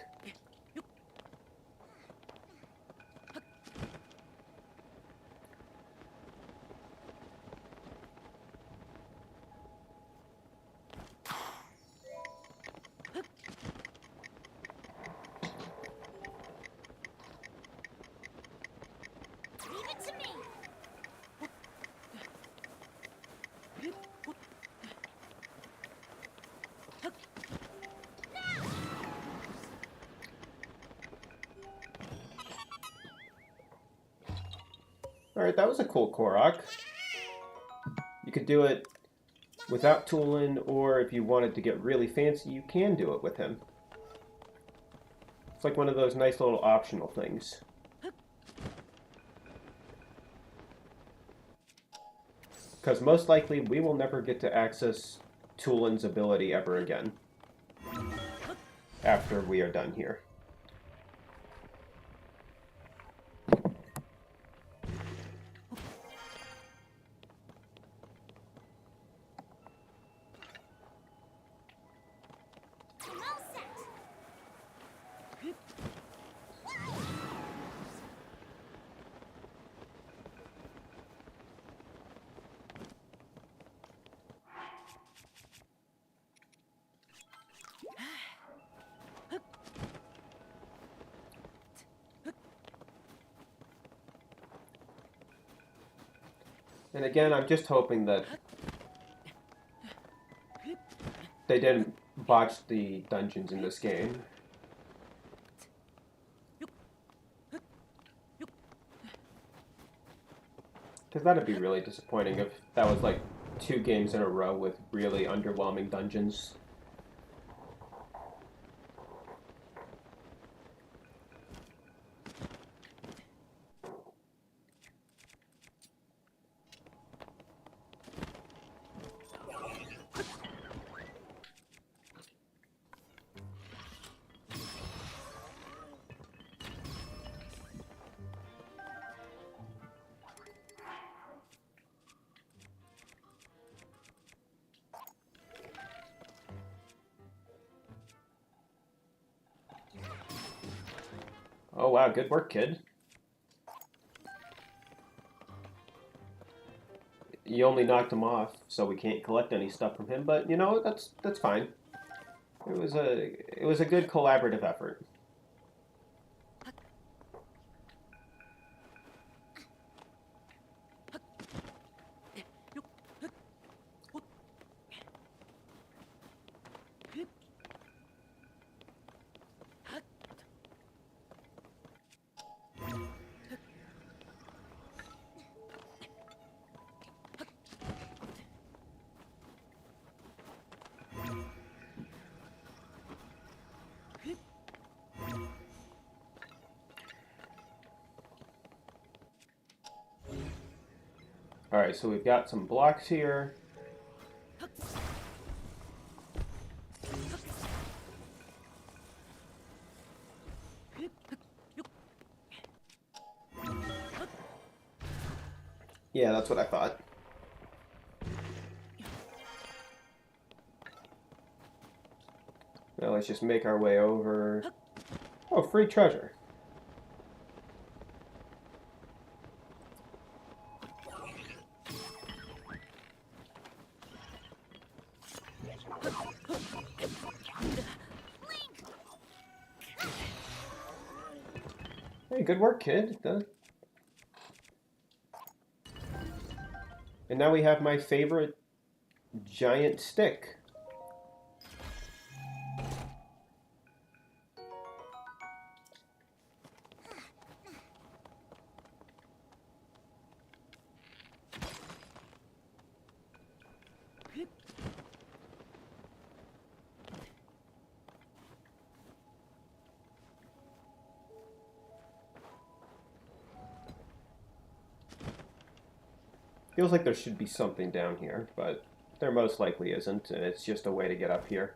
Alright, that was a cool Korok. You could do it without Tulin, or if you wanted to get really fancy, you can do it with him. It's like one of those nice little optional things. Because most likely, we will never get to access Tulin's ability ever again. After we are done here. And again, I'm just hoping that they didn't botch the dungeons in this game. Because that'd be really disappointing if that was like 2 games in a row with really underwhelming dungeons. Oh wow, good work, kid. You only knocked him off, so we can't collect any stuff from him. But you know, that's fine. It was a good collaborative effort. All right, so we've got some blocks here. Yeah, that's what I thought. Now let's just make our way over. Oh, free treasure. Hey, good work, kid. And now we have my favorite giant stick. Feels like there should be something down here, but there most likely isn't, and it's just a way to get up here.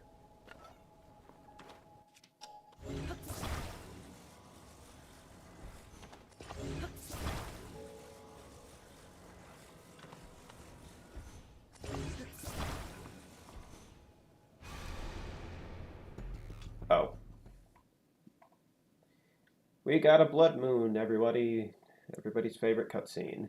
Oh. We got a blood moon, everybody. Everybody's favorite cutscene.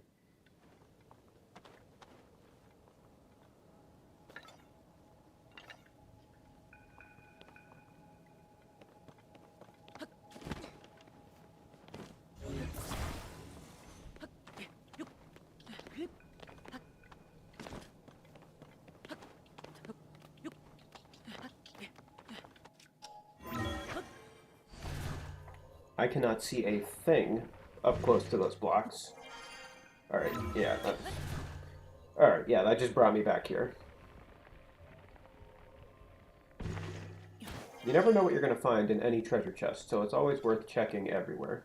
I cannot see a thing up close to those blocks. Alright, yeah. Alright, yeah, that just brought me back here. You never know what you're going to find in any treasure chest, so it's always worth checking everywhere.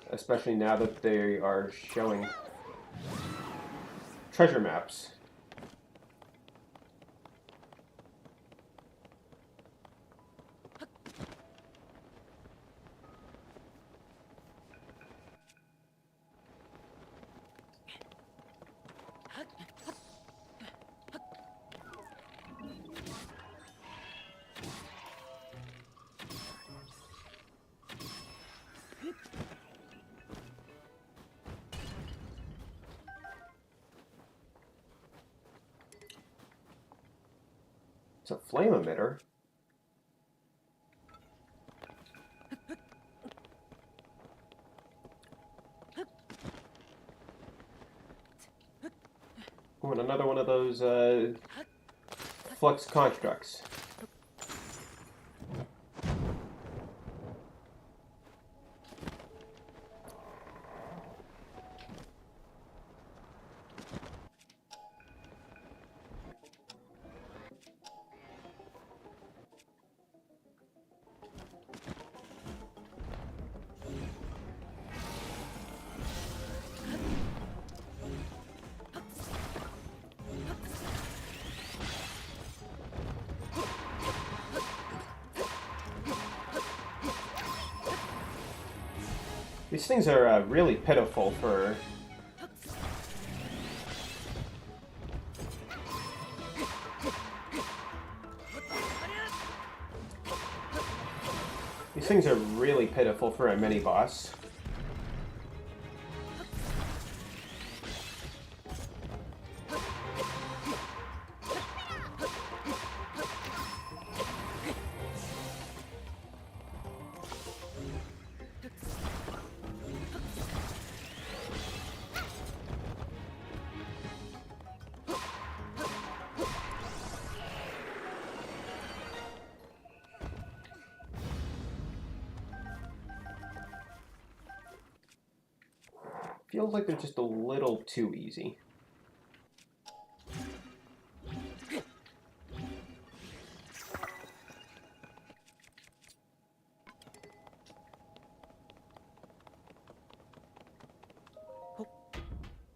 Especially now that they are showing treasure maps. It's a flame emitter. Oh, and another one of those flux constructs. These things are really pitiful for... These These things are really pitiful for a mini-boss. Feels like they're just a little too easy.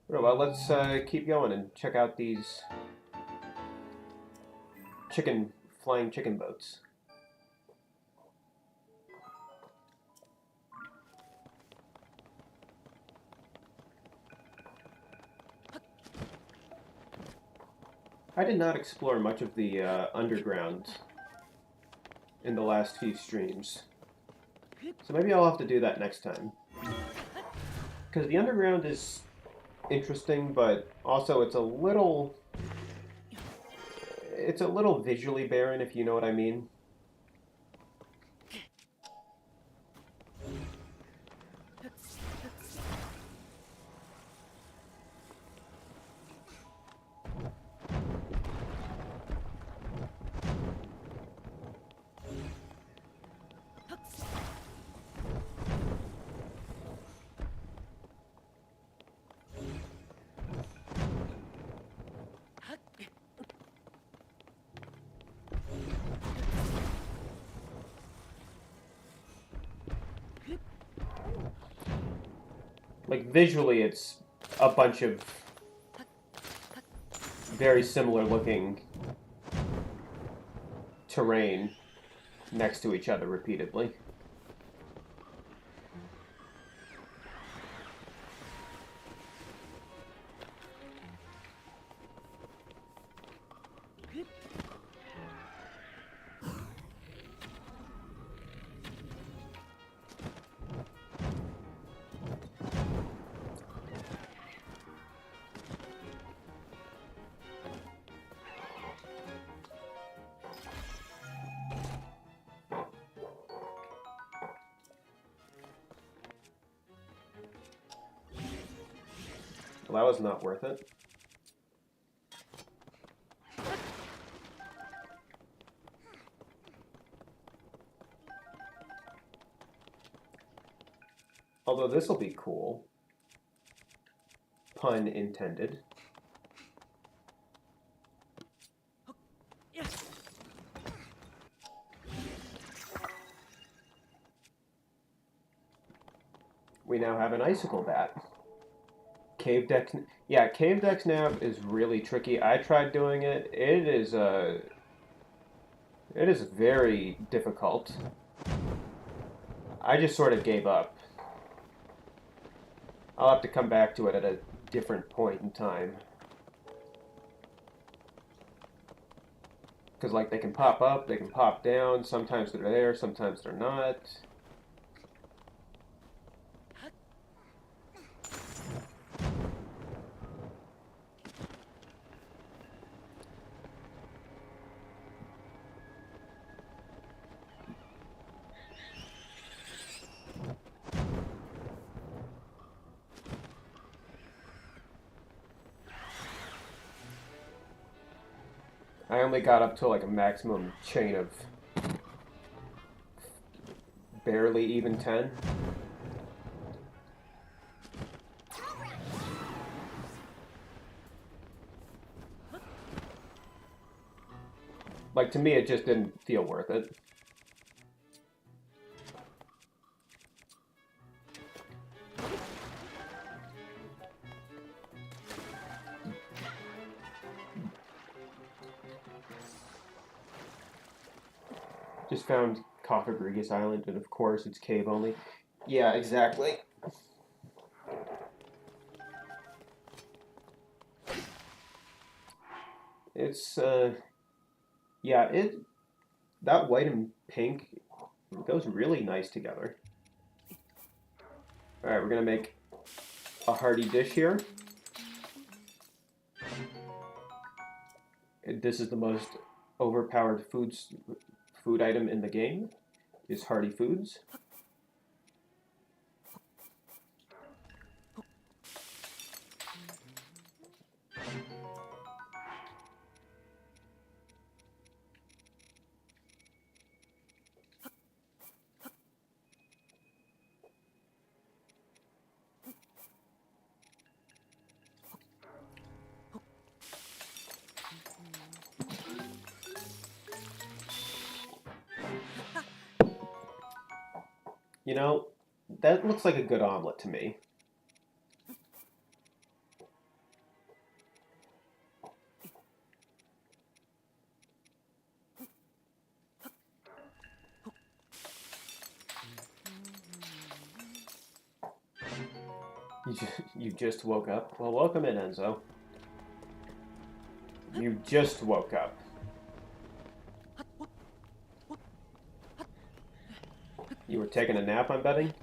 Well, let's keep going and check out these flying chicken boats. I did not explore much of the underground in the last few streams, so maybe I'll have to do that next time. Because the underground is interesting, but also it's a little visually barren, if you know what I mean. Like, visually, it's a bunch of very similar looking terrain next to each other repeatedly. Well, that was not worth it. Although this will be cool. Pun intended. We now have an icicle bat. Cave Dex, yeah, Cave Dex Nav is really tricky. I tried doing it. It is very difficult. I just sort of gave up. I'll have to come back to it at a different point in time. Because, like, they can pop up, they can pop down. Sometimes they're there, sometimes they're not. I only got up to like a maximum chain of barely even 10. Like, to me, it just didn't feel worth it. Just found Coffagrigus Island, and of course it's cave only. Yeah, exactly. It's, yeah, that white and pink It goes really nice together. Alright, we're gonna make a hearty dish here. This is the most overpowered food item in the game, is hearty foods. You know, that looks like a good omelet to me. You just woke up? Well, welcome in, Enzo. You just woke up. You were taking a nap, I'm betting?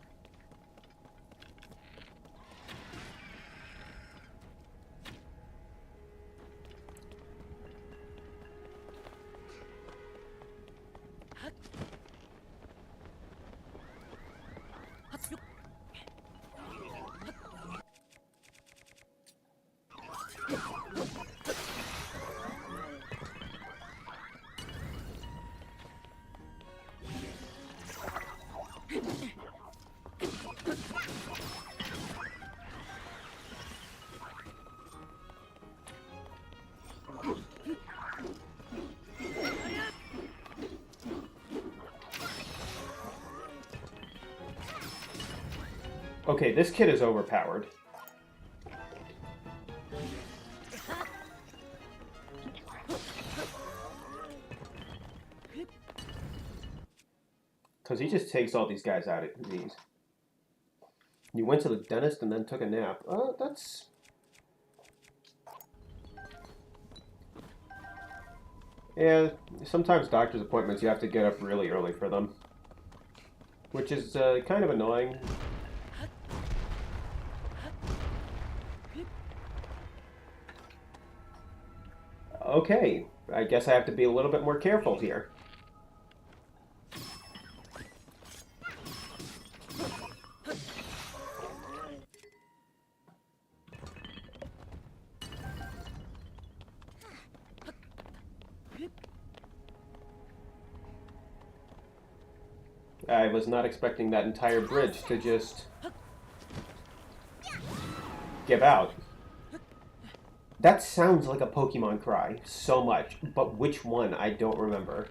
Okay, this kid is overpowered. Because he just takes all these guys out at these. You went to the dentist and then took a nap. That's... Yeah, sometimes doctor's appointments you have to get up really early for them. Which is kind of annoying. Okay, I guess I have to be a little bit more careful here. I was not expecting that entire bridge to just give out. That sounds like a Pokemon cry so much, but which one, I don't remember.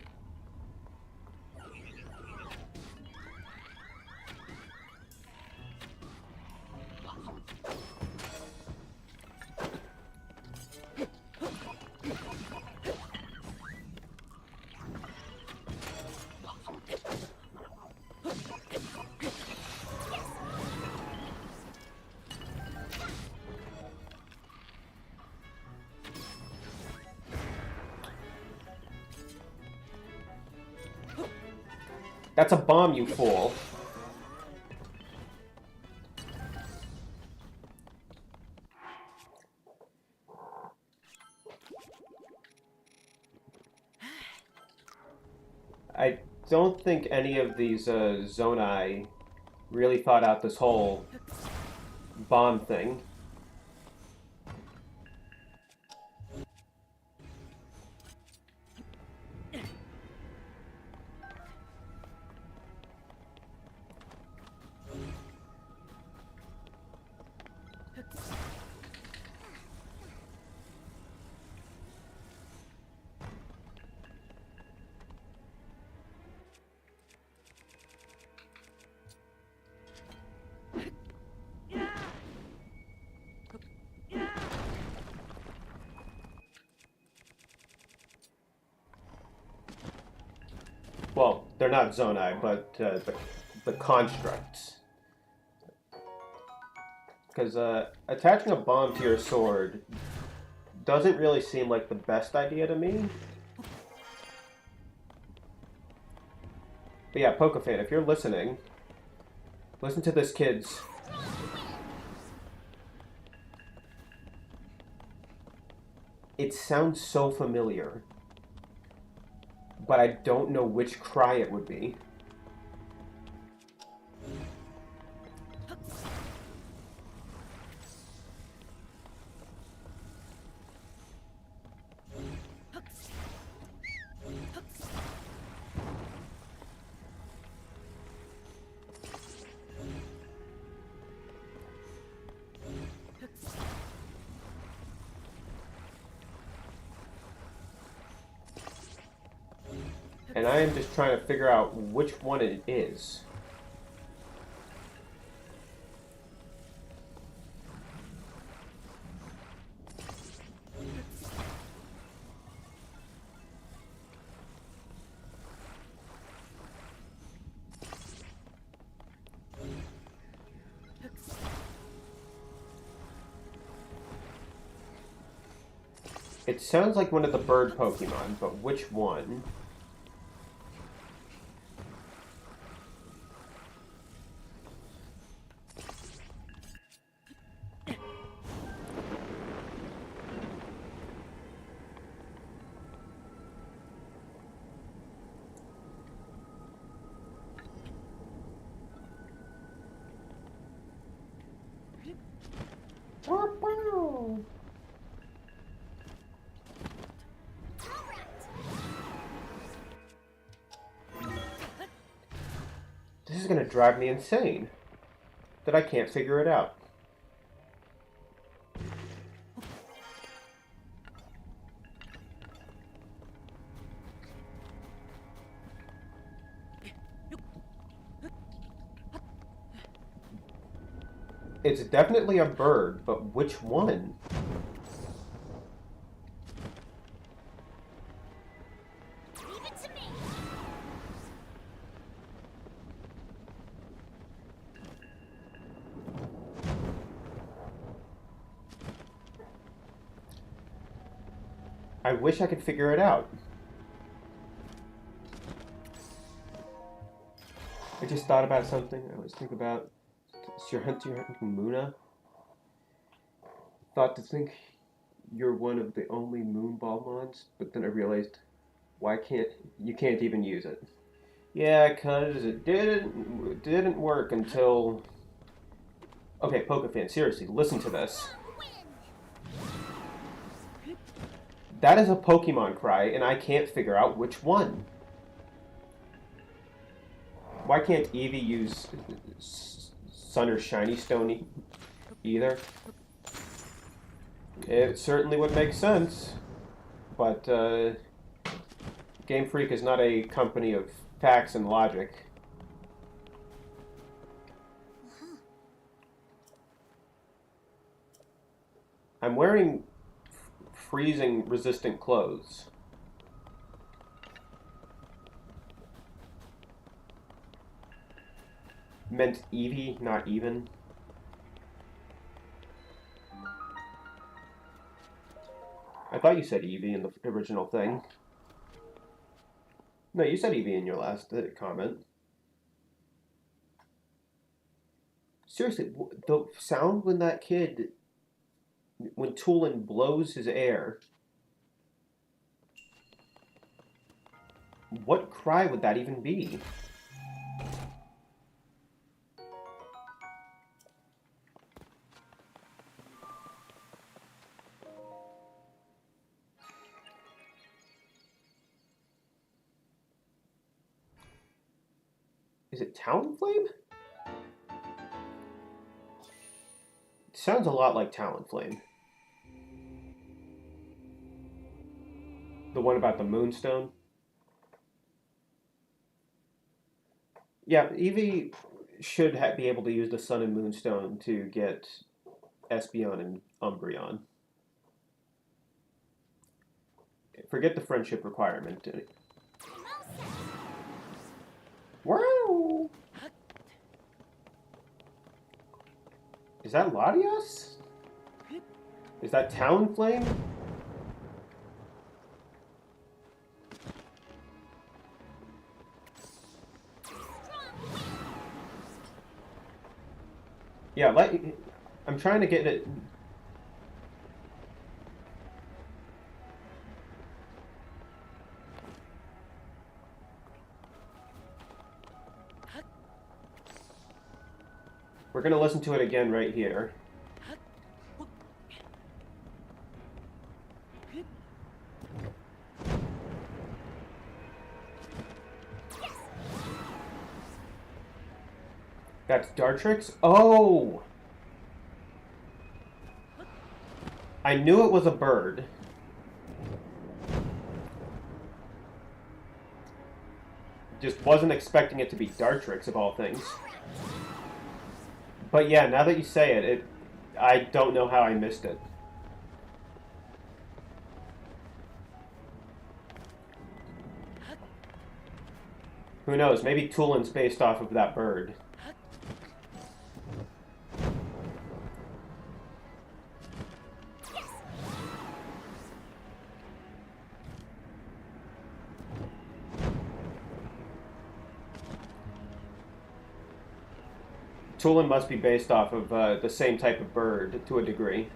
That's a bomb, you fool. I don't think any of these Zonai really thought out this whole bomb thing. Well, they're not Zonai, but the constructs. Because attaching a bomb to your sword doesn't really seem like the best idea to me. But yeah, Pokefan, if you're listening, listen to this, kids. It sounds so familiar, but I don't know which cry it would be. And I am just trying to figure out which one it is. It sounds like one of the bird Pokemon, but which one? This is gonna drive me insane that I can't figure it out. It's definitely a bird, but which one? Leave it to me. I wish I could figure it out. I just thought about something. I always think about you're hunting Muna. Thought to think you're one of the only moon Balmons, but then I realized you can't even use it. Yeah, cause it didn't work until. Okay, Pokefan, seriously, listen to this. That is a Pokemon cry, and I can't figure out which one. Why can't Eevee use Sun or Shiny Stone either? It certainly would make sense, but Game Freak is not a company of facts and logic. I'm wearing freezing resistant clothes. Meant Eevee, not even. I thought you said Eevee in the original thing. No, you said Eevee in your last comment. Seriously, the sound when that kid, when Tulin blows his air, what cry would that even be? Is it Talonflame? It sounds a lot like Talonflame. The one about the Moonstone? Yeah, Eevee should be able to use the Sun and Moonstone to get Espeon and Umbreon. Forget the friendship requirement. Wow! Is that Latios? Is that Talonflame? Yeah, I'm trying to get it. We're gonna listen to it again right here. That's Dartrix? Oh! I knew it was a bird. Just wasn't expecting it to be Dartrix of all things. But yeah, now that you say it, I don't know how I missed it. Who knows? Maybe Tulin's based off of that bird. Tulin must be based off of the same type of bird to a degree.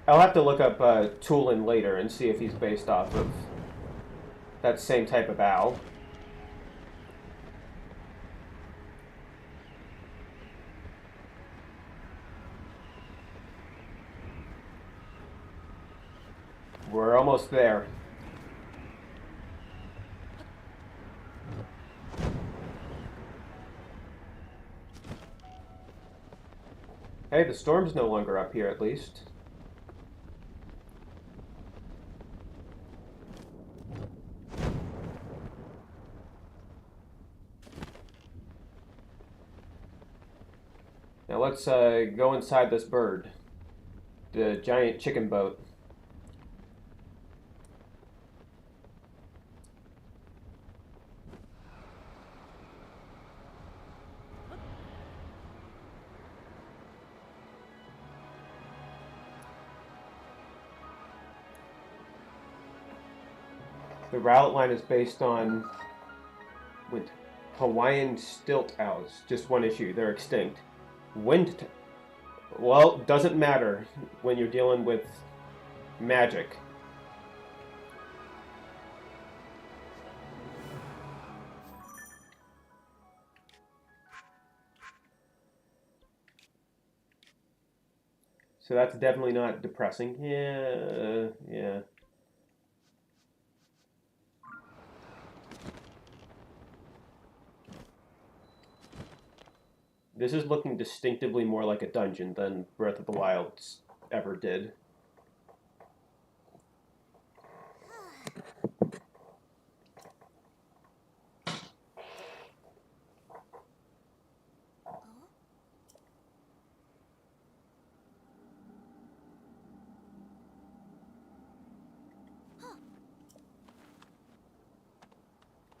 I'll have to look up Tulin later and see if he's based off of that same type of owl. We're almost there. Hey, the storm's no longer up here, at least. Now let's go inside this bird. The giant chicken boat. The route line is based on Hawaiian stilt owls. Just one issue. They're extinct. Well, doesn't matter when you're dealing with magic. So that's definitely not depressing. Yeah. This is looking distinctively more like a dungeon than Breath of the Wild ever did.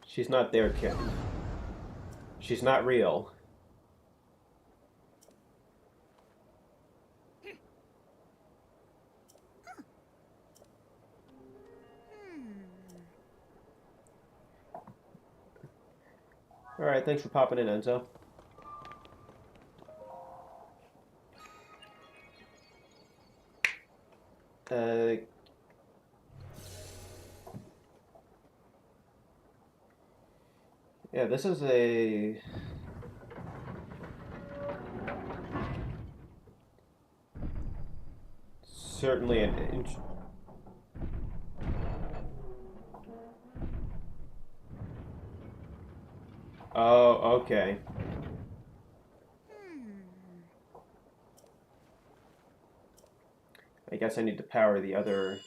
She's not there, kid. She's not real. Alright, thanks for popping in, Enzo. Yeah, this is certainly an Oh, okay. I guess I need to power the other.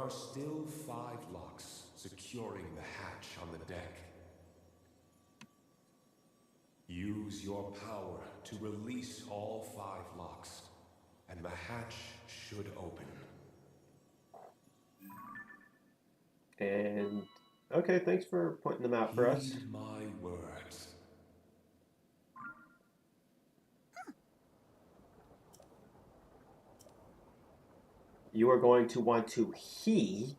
are still 5 locks securing the hatch on the deck. Use your power to release all 5 locks, and the hatch should open. And okay, thanks for pointing them out for us. Heed my words. You are going to want to heed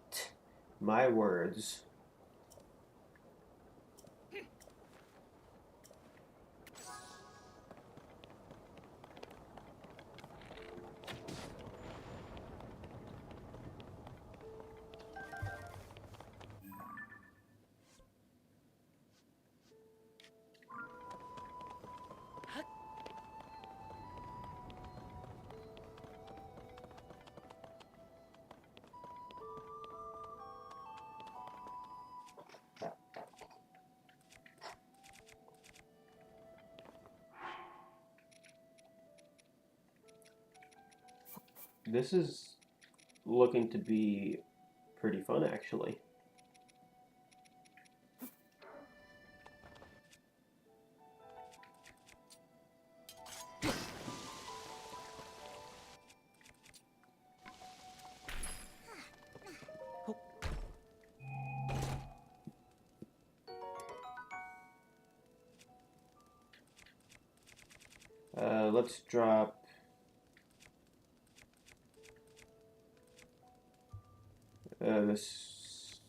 my words. This is looking to be pretty fun, actually. Let's drop this.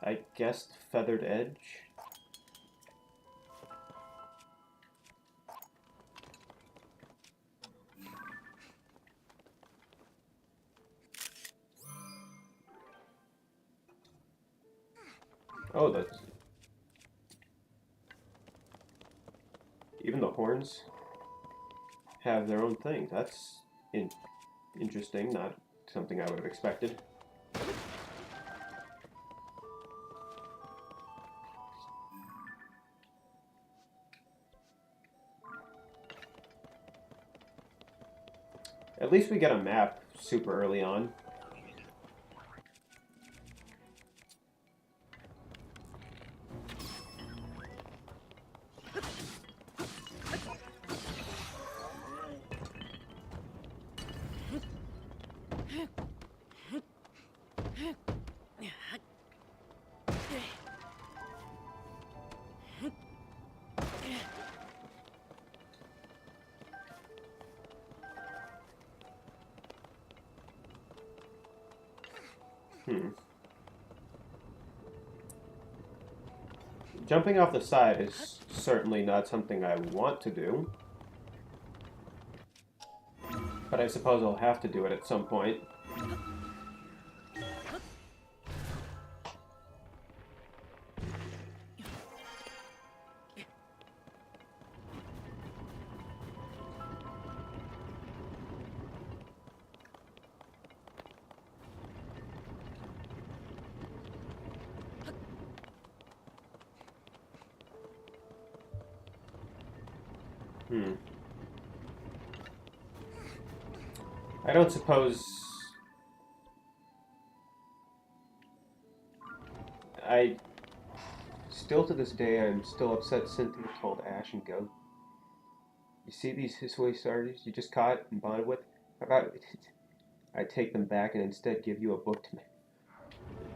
I guessed feathered edge. Oh, that's... Even the horns have their own thing. That's interesting, not something I would have expected. At least we get a map super early on. Jumping off the side is certainly not something I want to do. But I suppose I'll have to do it at some point. I don't suppose... Still to this day, I'm still upset Cynthia told Ash and Goat. You see these Hisui starters you just caught and bonded with? How about I take them back and instead give you a book to...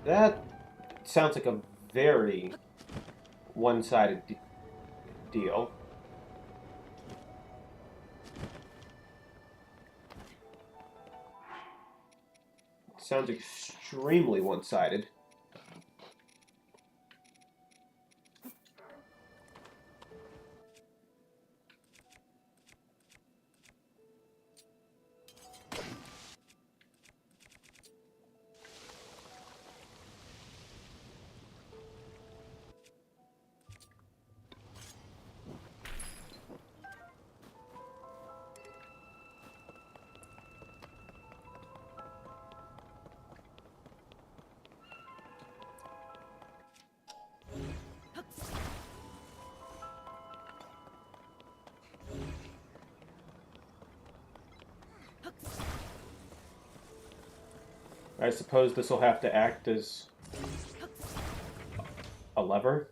That sounds like a very one-sided deal. Sounds extremely one-sided. I suppose this will have to act as a lever.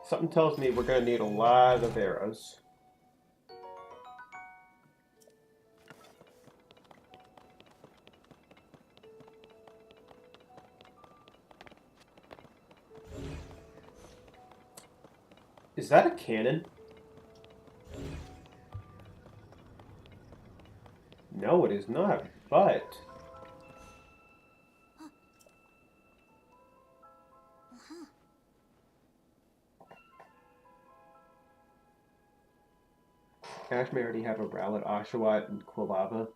Something tells me we're going to need a lot of arrows. Is that a cannon? No, it is not, but... Ash may already have a Rowlet, Oshawott, and Quilava.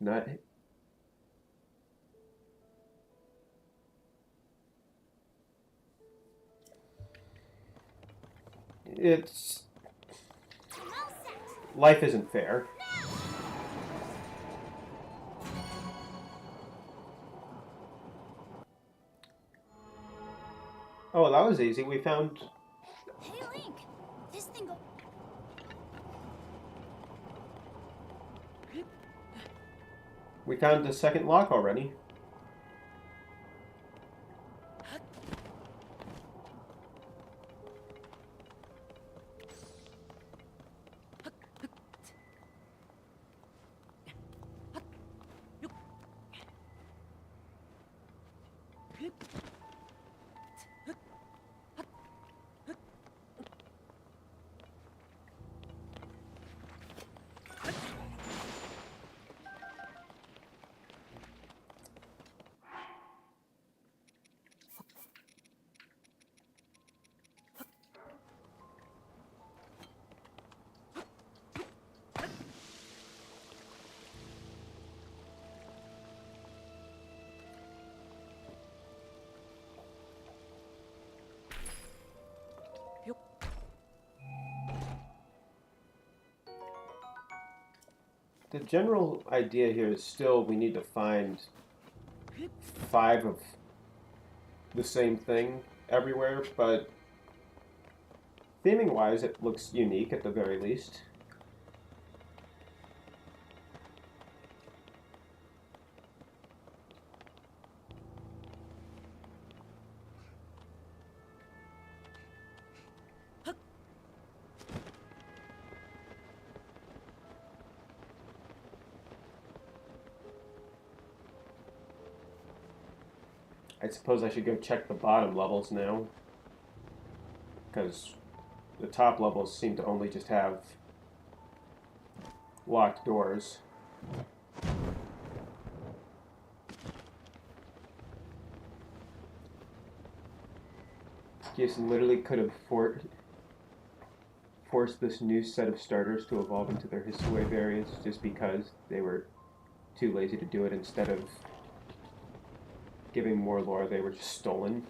Not... It's... Life isn't fair. Oh, that was easy. We found... Hey, Link! This thing go... We found the second lock already. The general idea here is still we need to find 5 of the same thing everywhere, but theming-wise it looks unique at the very least. I suppose I should go check the bottom levels now, because the top levels seem to only just have locked doors. Jason literally could have forced this new set of starters to evolve into their Hisuian variants just because they were too lazy to do it. Instead of giving more lore, they were just stolen.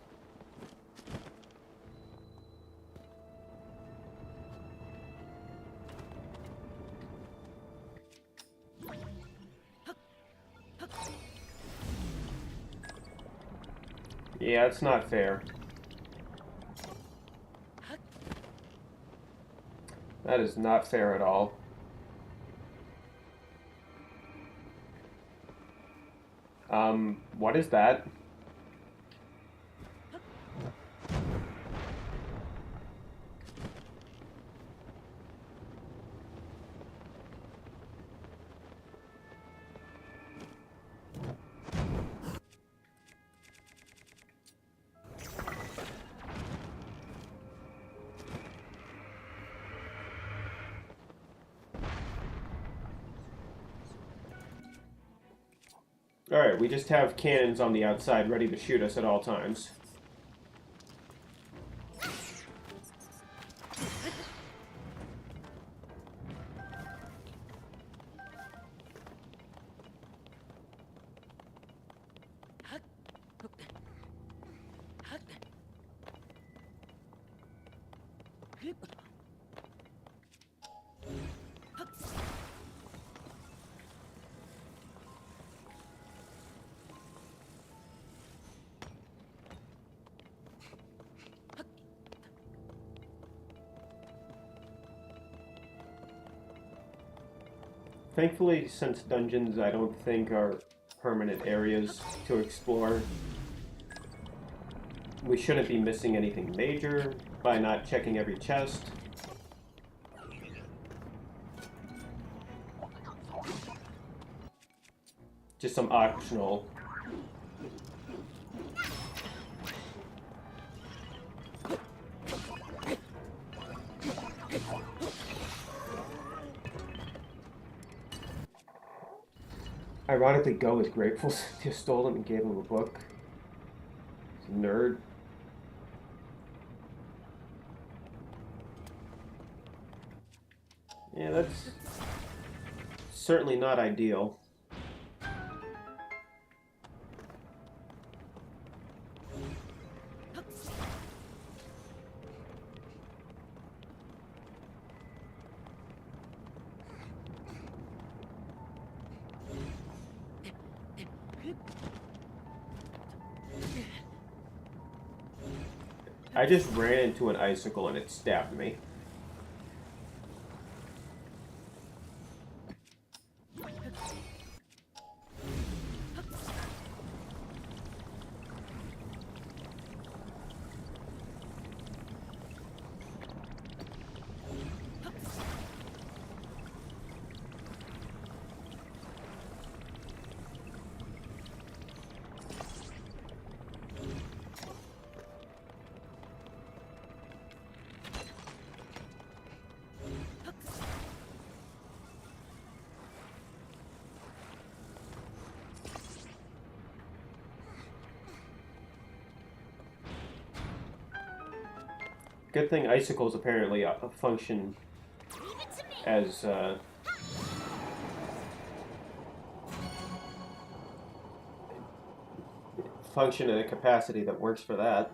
Yeah, it's not fair. That is not fair at all. What is that? Alright, we just have cannons on the outside ready to shoot us at all times. Thankfully, since dungeons I don't think are permanent areas to explore, we shouldn't be missing anything major by not checking every chest. Just some optional. Ironically, Go is grateful Cynthia stole him and gave him a book. He's a nerd. Yeah, that's certainly not ideal. I just ran into an icicle and it stabbed me. Good thing icicles apparently function as function at a capacity that works for that.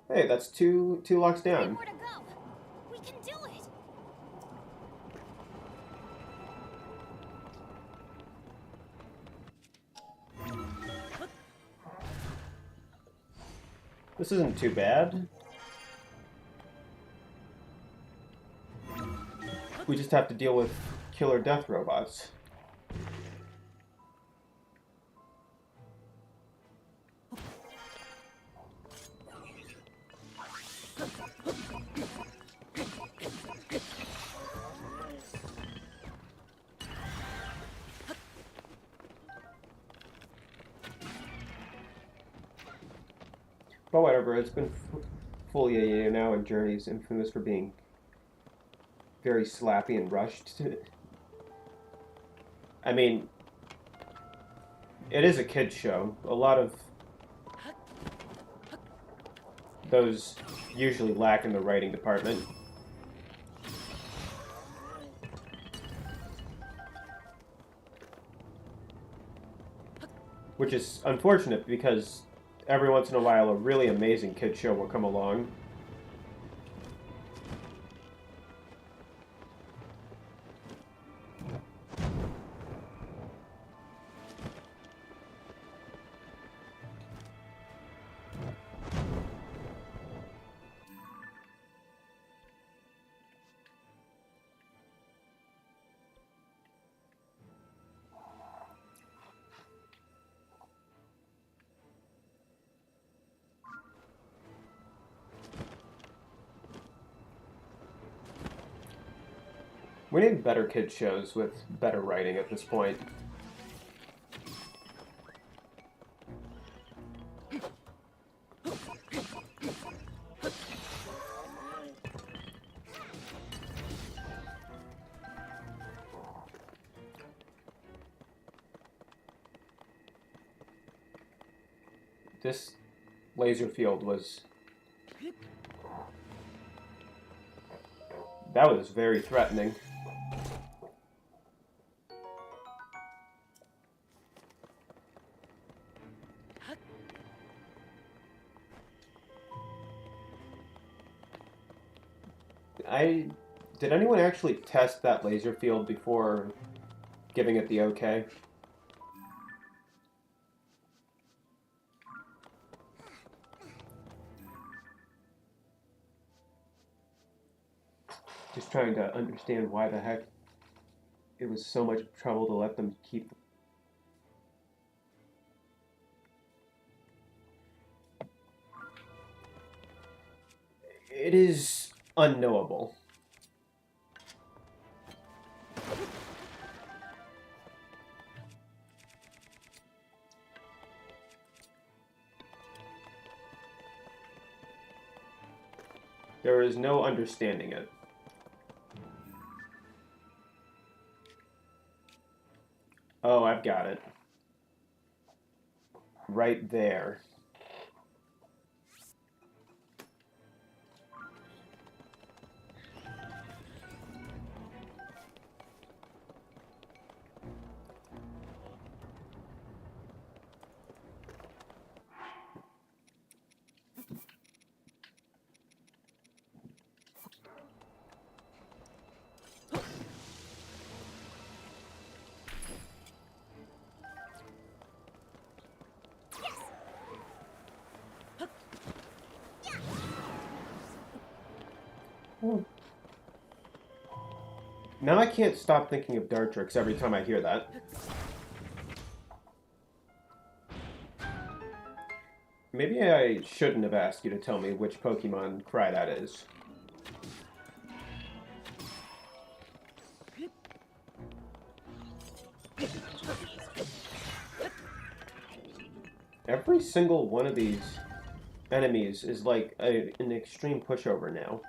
Hey, that's two locks down. More to go. We can do it. This isn't too bad. We just have to deal with killer death robots. But whatever, it's been fully a year now, and Journey's infamous for being very slappy and rushed. I mean, it is a kid's show. A lot of those usually lack in the writing department. Which is unfortunate because every once in a while a really amazing kid's show will come along. We need better kids shows with better writing at this point. This laser field was... That was very threatening. Did anyone actually test that laser field before giving it the okay? Just trying to understand why the heck it was so much trouble to let them keep. It is unknowable. There is no understanding it. Oh, I've got it. Right there. Now I can't stop thinking of Dartrix every time I hear that. Maybe I shouldn't have asked you to tell me which Pokemon cry that is. Every single one of these enemies is like an extreme pushover now.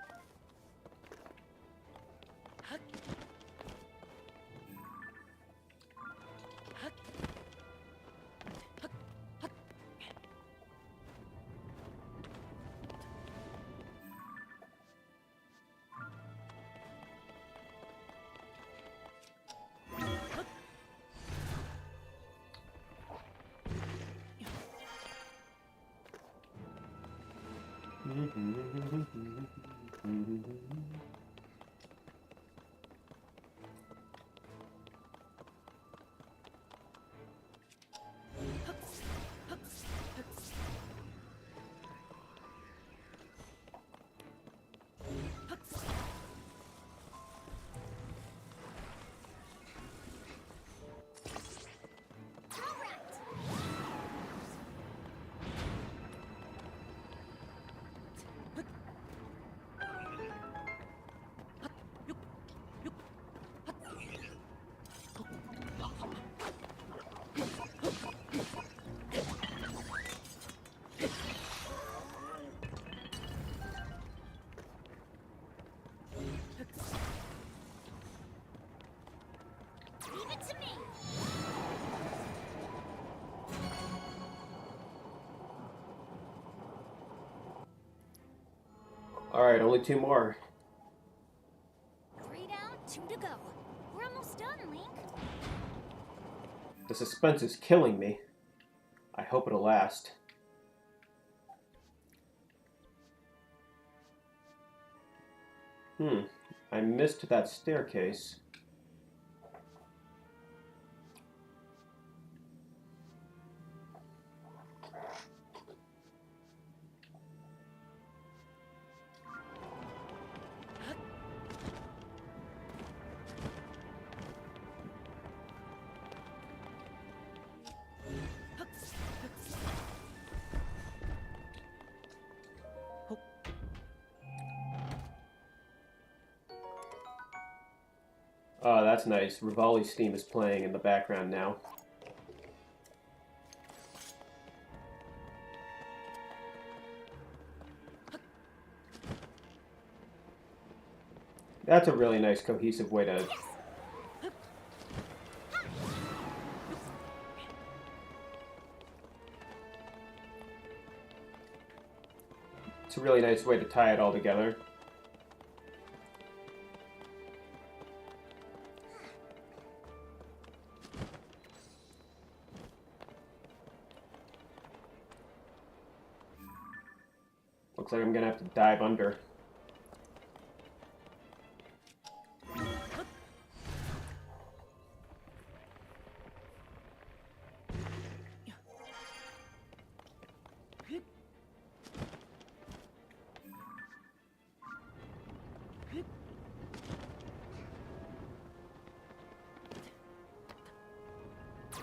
Leave it to me. Alright, only 2 more. 3 down, 2 to go. We're almost done, Link. The suspense is killing me. I hope it'll last. I missed that staircase. Oh, that's nice. Rivali's theme is playing in the background now. That's a really nice, cohesive way to... a really nice way to tie it all together. Looks like I'm gonna have to dive under.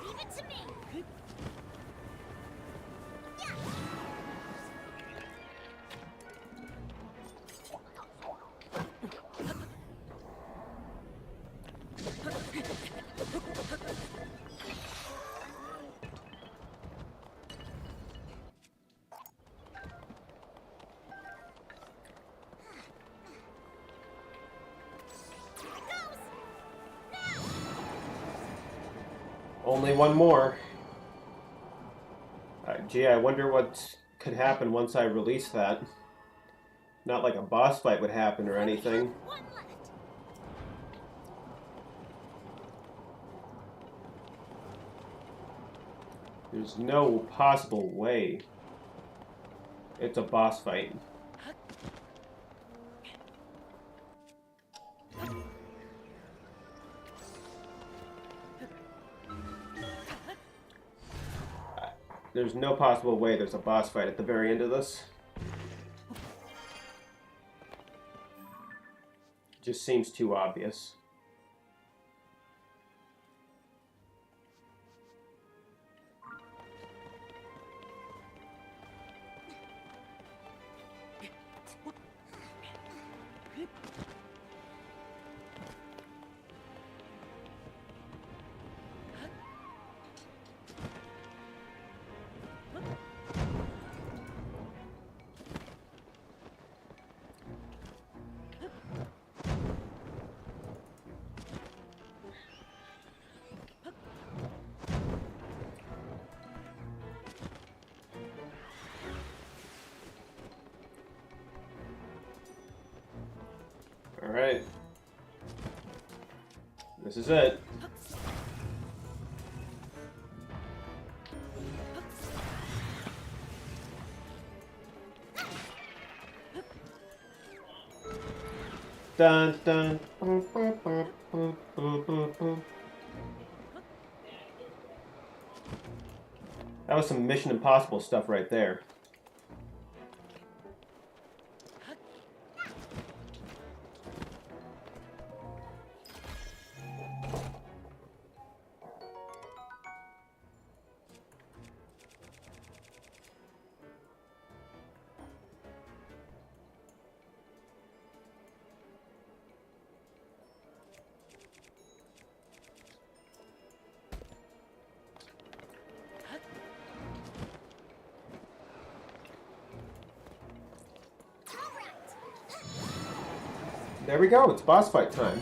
Leave it to me. Only one more. Gee, I wonder what could happen once I release that. Not like a boss fight would happen or anything. One left. There's no possible way it's a boss fight. There's no possible way there's a boss fight at the very end of this. Just seems too obvious. Alright. This is it. Dun dun. That was some Mission Impossible stuff right there. There we go, it's boss fight time.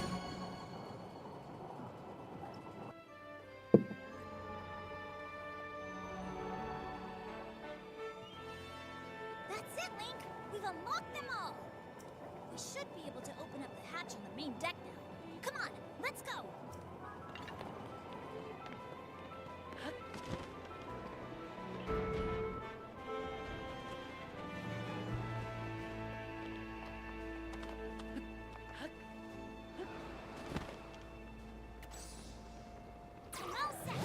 That's it, Link. We've unlocked them all. We should be able to open up the hatch on the main deck now. Come on, let's go. Well set.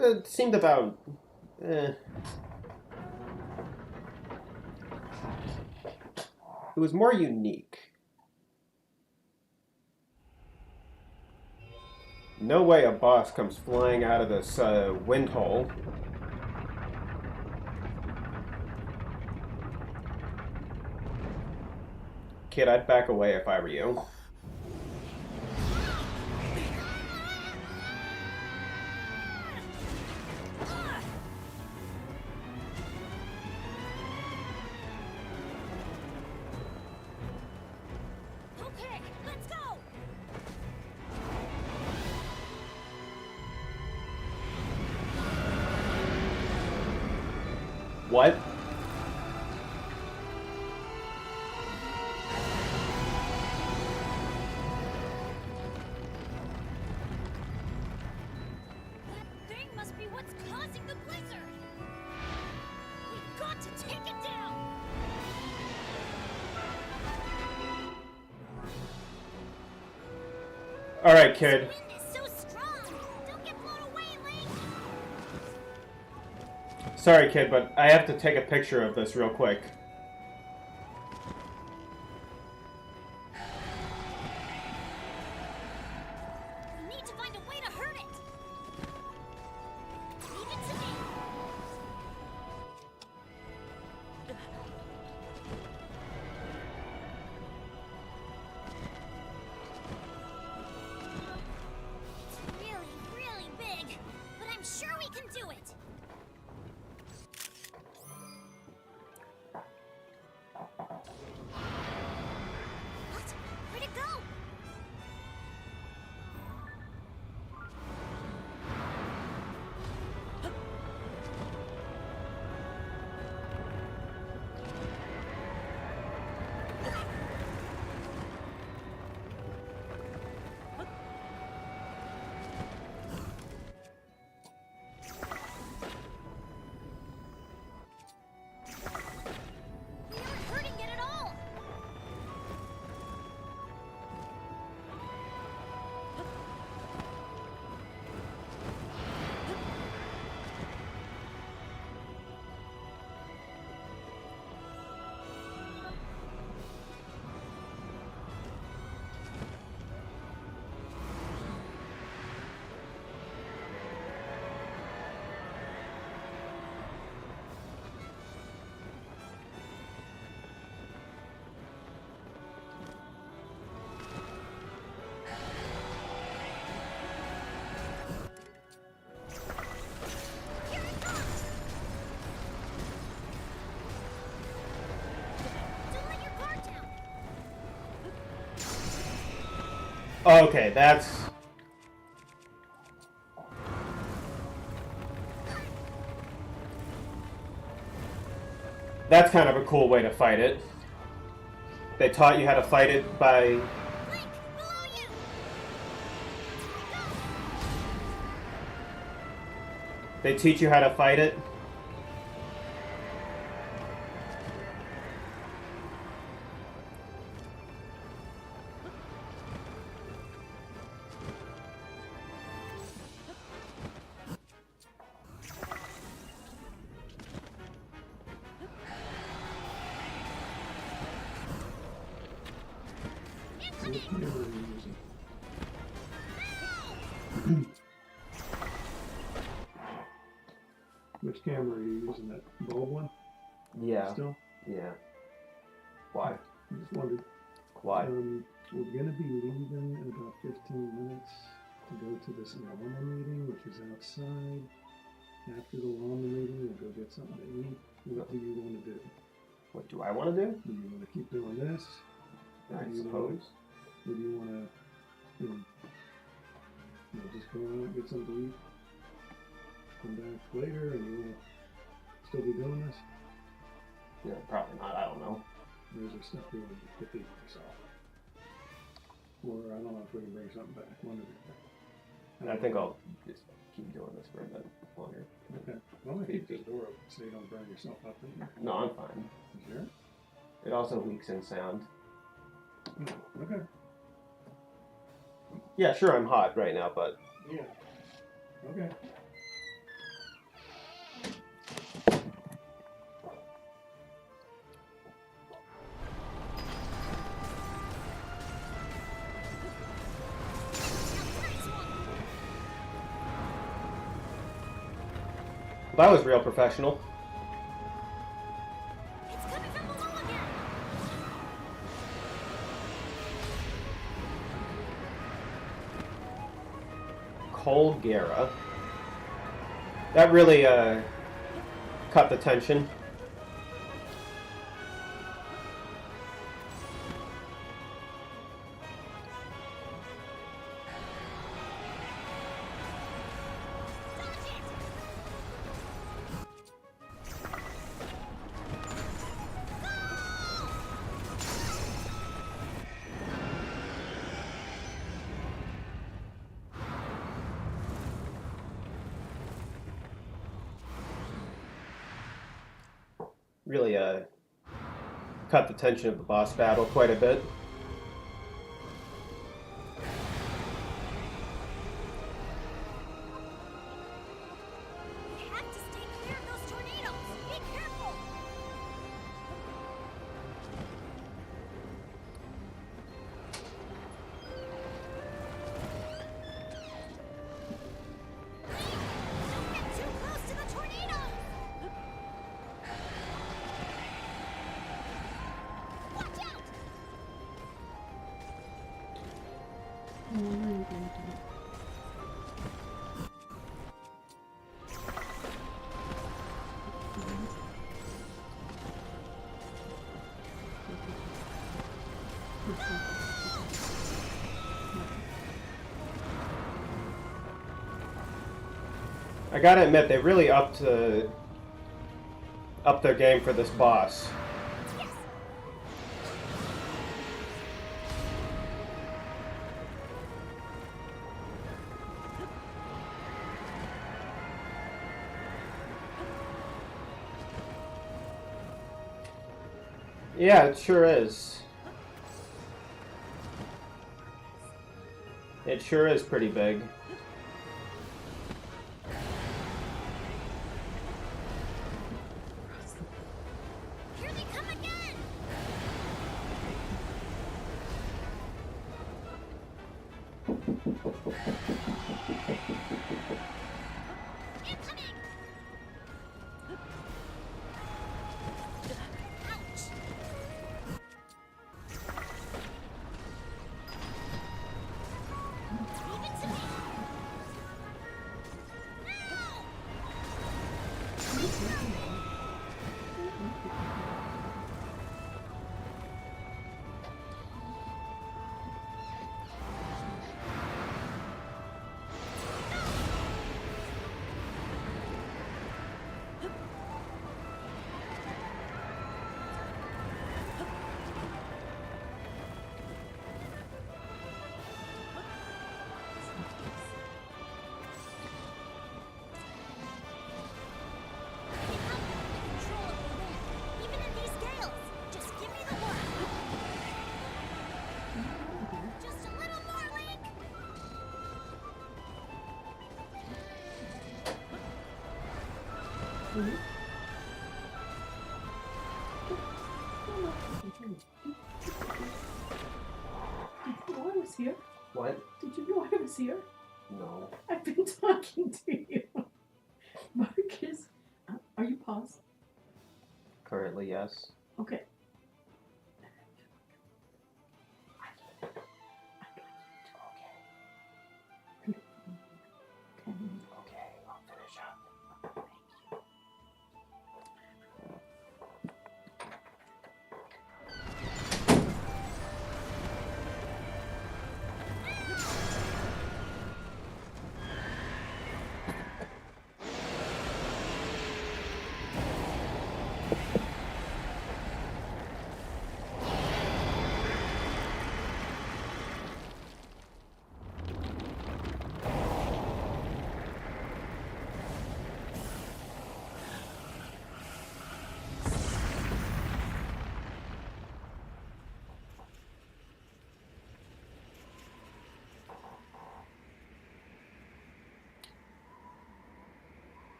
It seemed about... It was more unique. No way a boss comes flying out of this wind hole. Kid, I'd back away if I were you. Okay, let's go. What? That thing must be what's causing the blizzard. We've got to take it down. All right, kid. Wind is so strong. Don't get blown away, Link. Sorry, kid, but I have to take a picture of this real quick. We need to find a way to hurt it. Leave it to me. It's really, really big, but I'm sure we can do it. What? Where'd it go? We aren't hurting it at all. Here it comes. Don't let your guard down. Okay, that's... That's kind of a cool way to fight it. They taught you how to fight it by... Link, below you. Go. They teach you how to fight it. Which camera are you using? Which camera are you using? That bulb one? Yeah. Still? Yeah. Why? I just wondered. Why? We're gonna be leaving in about 15 minutes to go to this llama meeting, which is outside. After the llama meeting, we'll go get something to eat. What do you want to do? What do I want to do? Do you want to keep doing this? Or I do you suppose. Or do you want to, just go out and get something to eat? Come back later and you'll still be doing this? Yeah, probably not. I don't know. Or is there stuff you want to get to eat yourself? Or I don't know if we can bring something back. One of the And I think I'll just keep doing this for a bit longer. Okay. Well, I keep this door open so you don't burn yourself up in here. No, I'm fine. You sure? It also leaks in sound. Okay. Yeah, sure, I'm hot right now, but Yeah. Okay. that was real professional. It's coming from below again. Colgera. That really cut the tension. Dodge it. really cut the tension of the boss battle quite a bit. We have to stay clear of those tornadoes. Be careful. Don't get too close to the tornado. Watch out. I gotta admit, they really upped their game for this boss. Yes. Yeah, it sure is. It sure is pretty big. Here they come again. Incoming. Ouch. Leave it to me. No. I can help you with the control of the wind, even in these gales. Just give me the word. Just a little more, Link. Did you know I was here? What? Did you know I was here? No. I've been talking to you. Marcus, are you paused? Currently, yes. Okay. Okay. Okay, I'll finish up.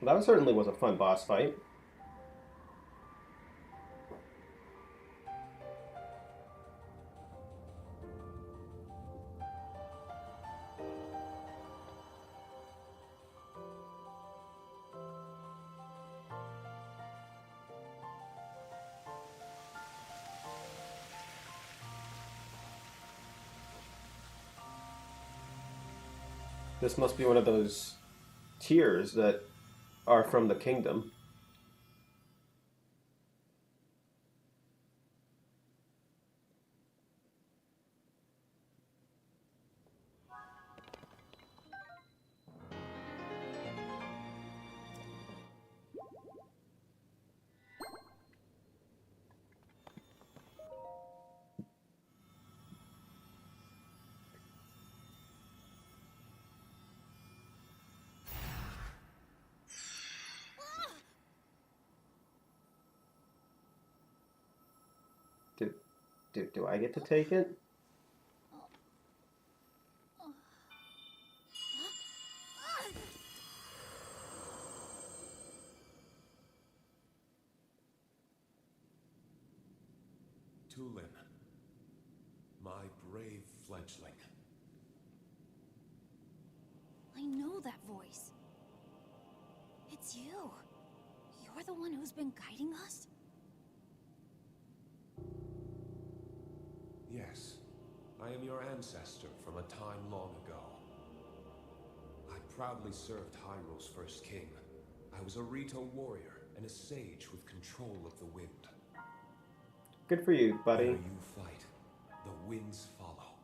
Well, that certainly was a fun boss fight. This must be one of those tears that are from the kingdom. Do I get to take it? Tulin, my brave fledgling. I know that voice. It's you. You're the one who's been guiding us? Yes, I am your ancestor from a time long ago. I proudly served Hyrule's first king. I was a Rito warrior and a sage with control of the wind. Good for you, buddy. Where you fight, the winds follow.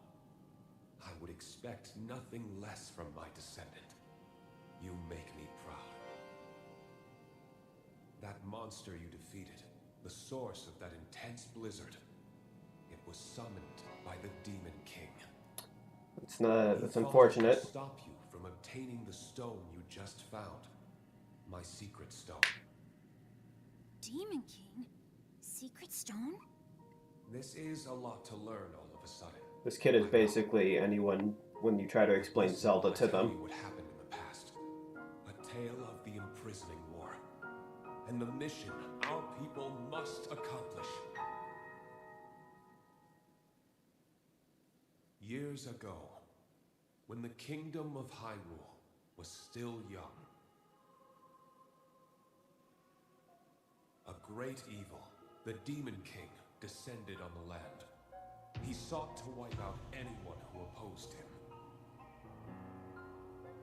I would expect nothing less from my descendant. You make me proud. That monster you defeated, the source of that intense blizzard, it was summoned by the Demon King. It's not. He That's thought it unfortunate. could stop you from obtaining the stone you just found. My secret stone. Demon King? Secret stone? This is a lot to learn all of a sudden. This kid is basically anyone when you try to explain Listen Zelda while I to tell them. you what happened in the past. A tale of the imprisoning war. And the mission our people must accomplish. Years ago, when the kingdom of Hyrule was still young, a great evil, the Demon King, descended on the land. He sought to wipe out anyone who opposed him.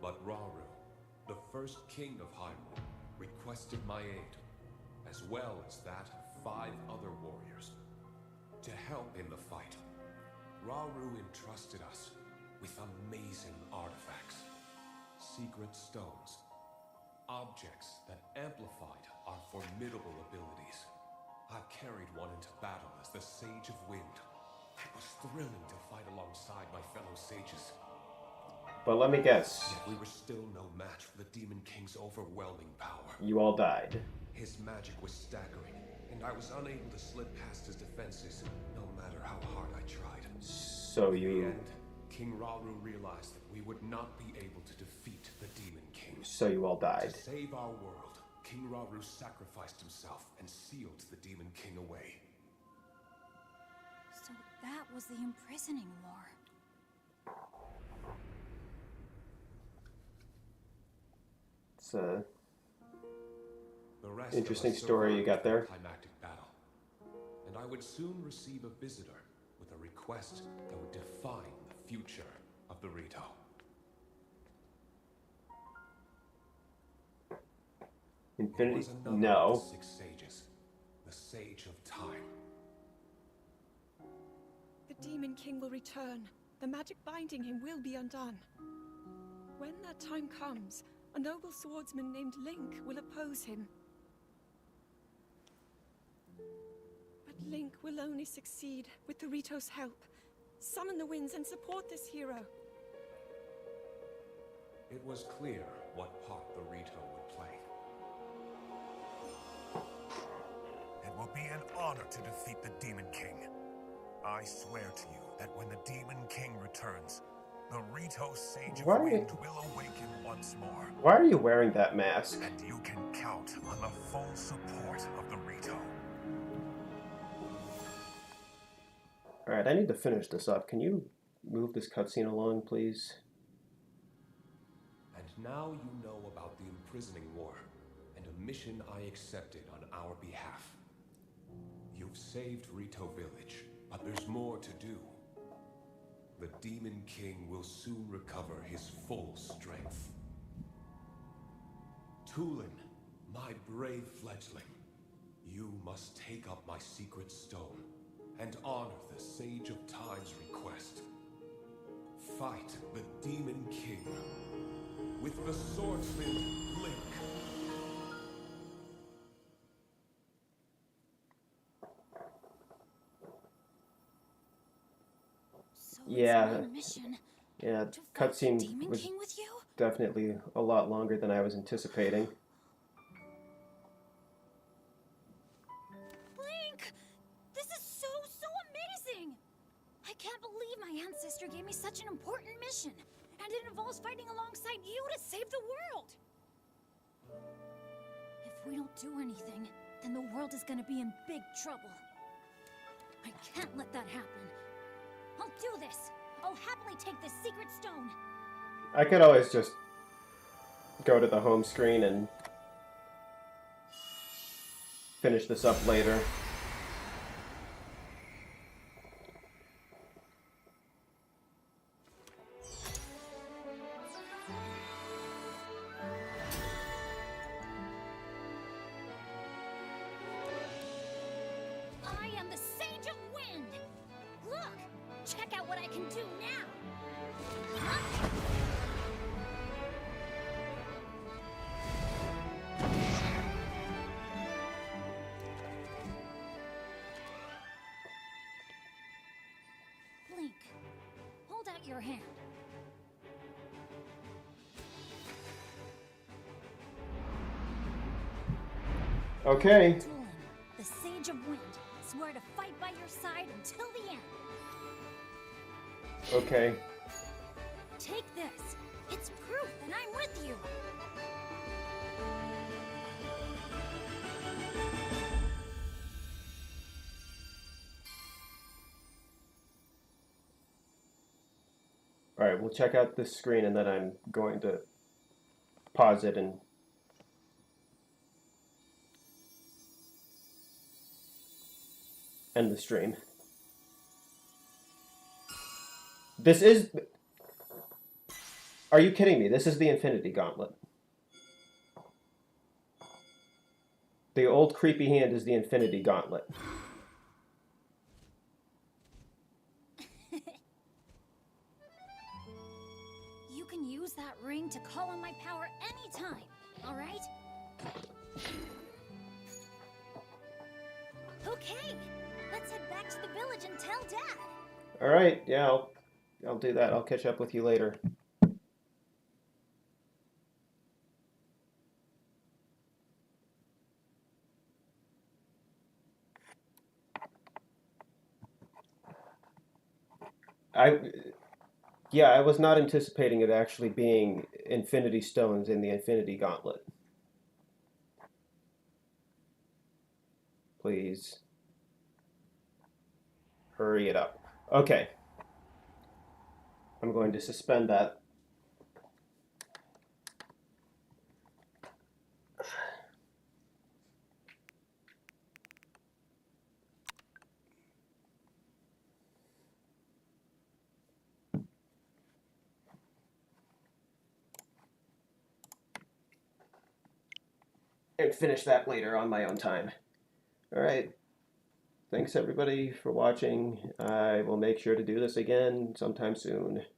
But Rauru, the first king of Hyrule, requested my aid, as well as that of 5 other warriors, to help in the fight. Rauru entrusted us with amazing artifacts, secret stones, objects that amplified our formidable abilities. I carried one into battle as the Sage of Wind. It was thrilling to fight alongside my fellow sages. But let me guess. Yet we were still no match for the Demon King's overwhelming power. You all died. His magic was staggering, and I was unable to slip past his defenses, no matter how hard I tried. So In the you. end, King Rauru realized that we would not be able to defeat the Demon King. So you all died. To save our world, King Rauru sacrificed himself and sealed the Demon King away. So that was the imprisoning war. It's a The rest interesting of us story you survived got that there. climactic battle, and I would soon receive a visitor with a request that would define the future of the Rito. It Infinity. was another No. of the 6 sages, the Sage of Time. The Demon King will return. The magic binding him will be undone. When that time comes, a noble swordsman named Link will oppose him. But Link will only succeed with the Rito's help. Summon the winds and support this hero. It was clear what part the Rito would play. It will be an honor to defeat the Demon King. I swear to you that when the Demon King returns, the Rito Sage of Why- Wind will awaken once more. Why are you wearing that mask? And you can count on the full support of the Rito. Alright, I need to finish this up. Can you move this cutscene along, please? And now you know about the imprisoning war, and a mission I accepted on our behalf. You've saved Rito Village, but there's more to do. The Demon King will soon recover his full strength. Tulin, my brave fledgling, you must take up my secret stone and honor the Sage of Time's request. Fight the Demon King with the swordsman Link. So Yeah. it's my mission Yeah, to fight the cutscene Demon was King with you? definitely a lot longer than I was anticipating. Link! This is so amazing! can't believe my ancestor gave me such an important mission. And it involves fighting alongside you to save the world. If we don't do anything, then the world is gonna be in big trouble. I can't let that happen. I'll do this. I'll happily take this secret stone. I could always just go to the home screen and finish this up later. I am the Sage of Wind. Look, check out what I can do now. Huh? Link, hold out your hand. Okay. Doolin, the Sage of Wind, swear to fight by your side until the end. Okay. Take this. It's proof that I'm with you. Alright, we'll check out this screen and then I'm going to pause it and end the stream. This is... Are you kidding me? This is the Infinity Gauntlet. The old creepy hand is the Infinity Gauntlet. You can use that ring to call on my power anytime, all right? Okay, let's head back to the village and tell Dad. Alright, yeah, I'll do that. I'll catch up with you later. Yeah, I was not anticipating it actually being Infinity Stones in the Infinity Gauntlet. Please. Hurry it up. Okay. I'm going to suspend that. And finish that later on my own time. Alright. Thanks everybody for watching. I will make sure to do this again sometime soon.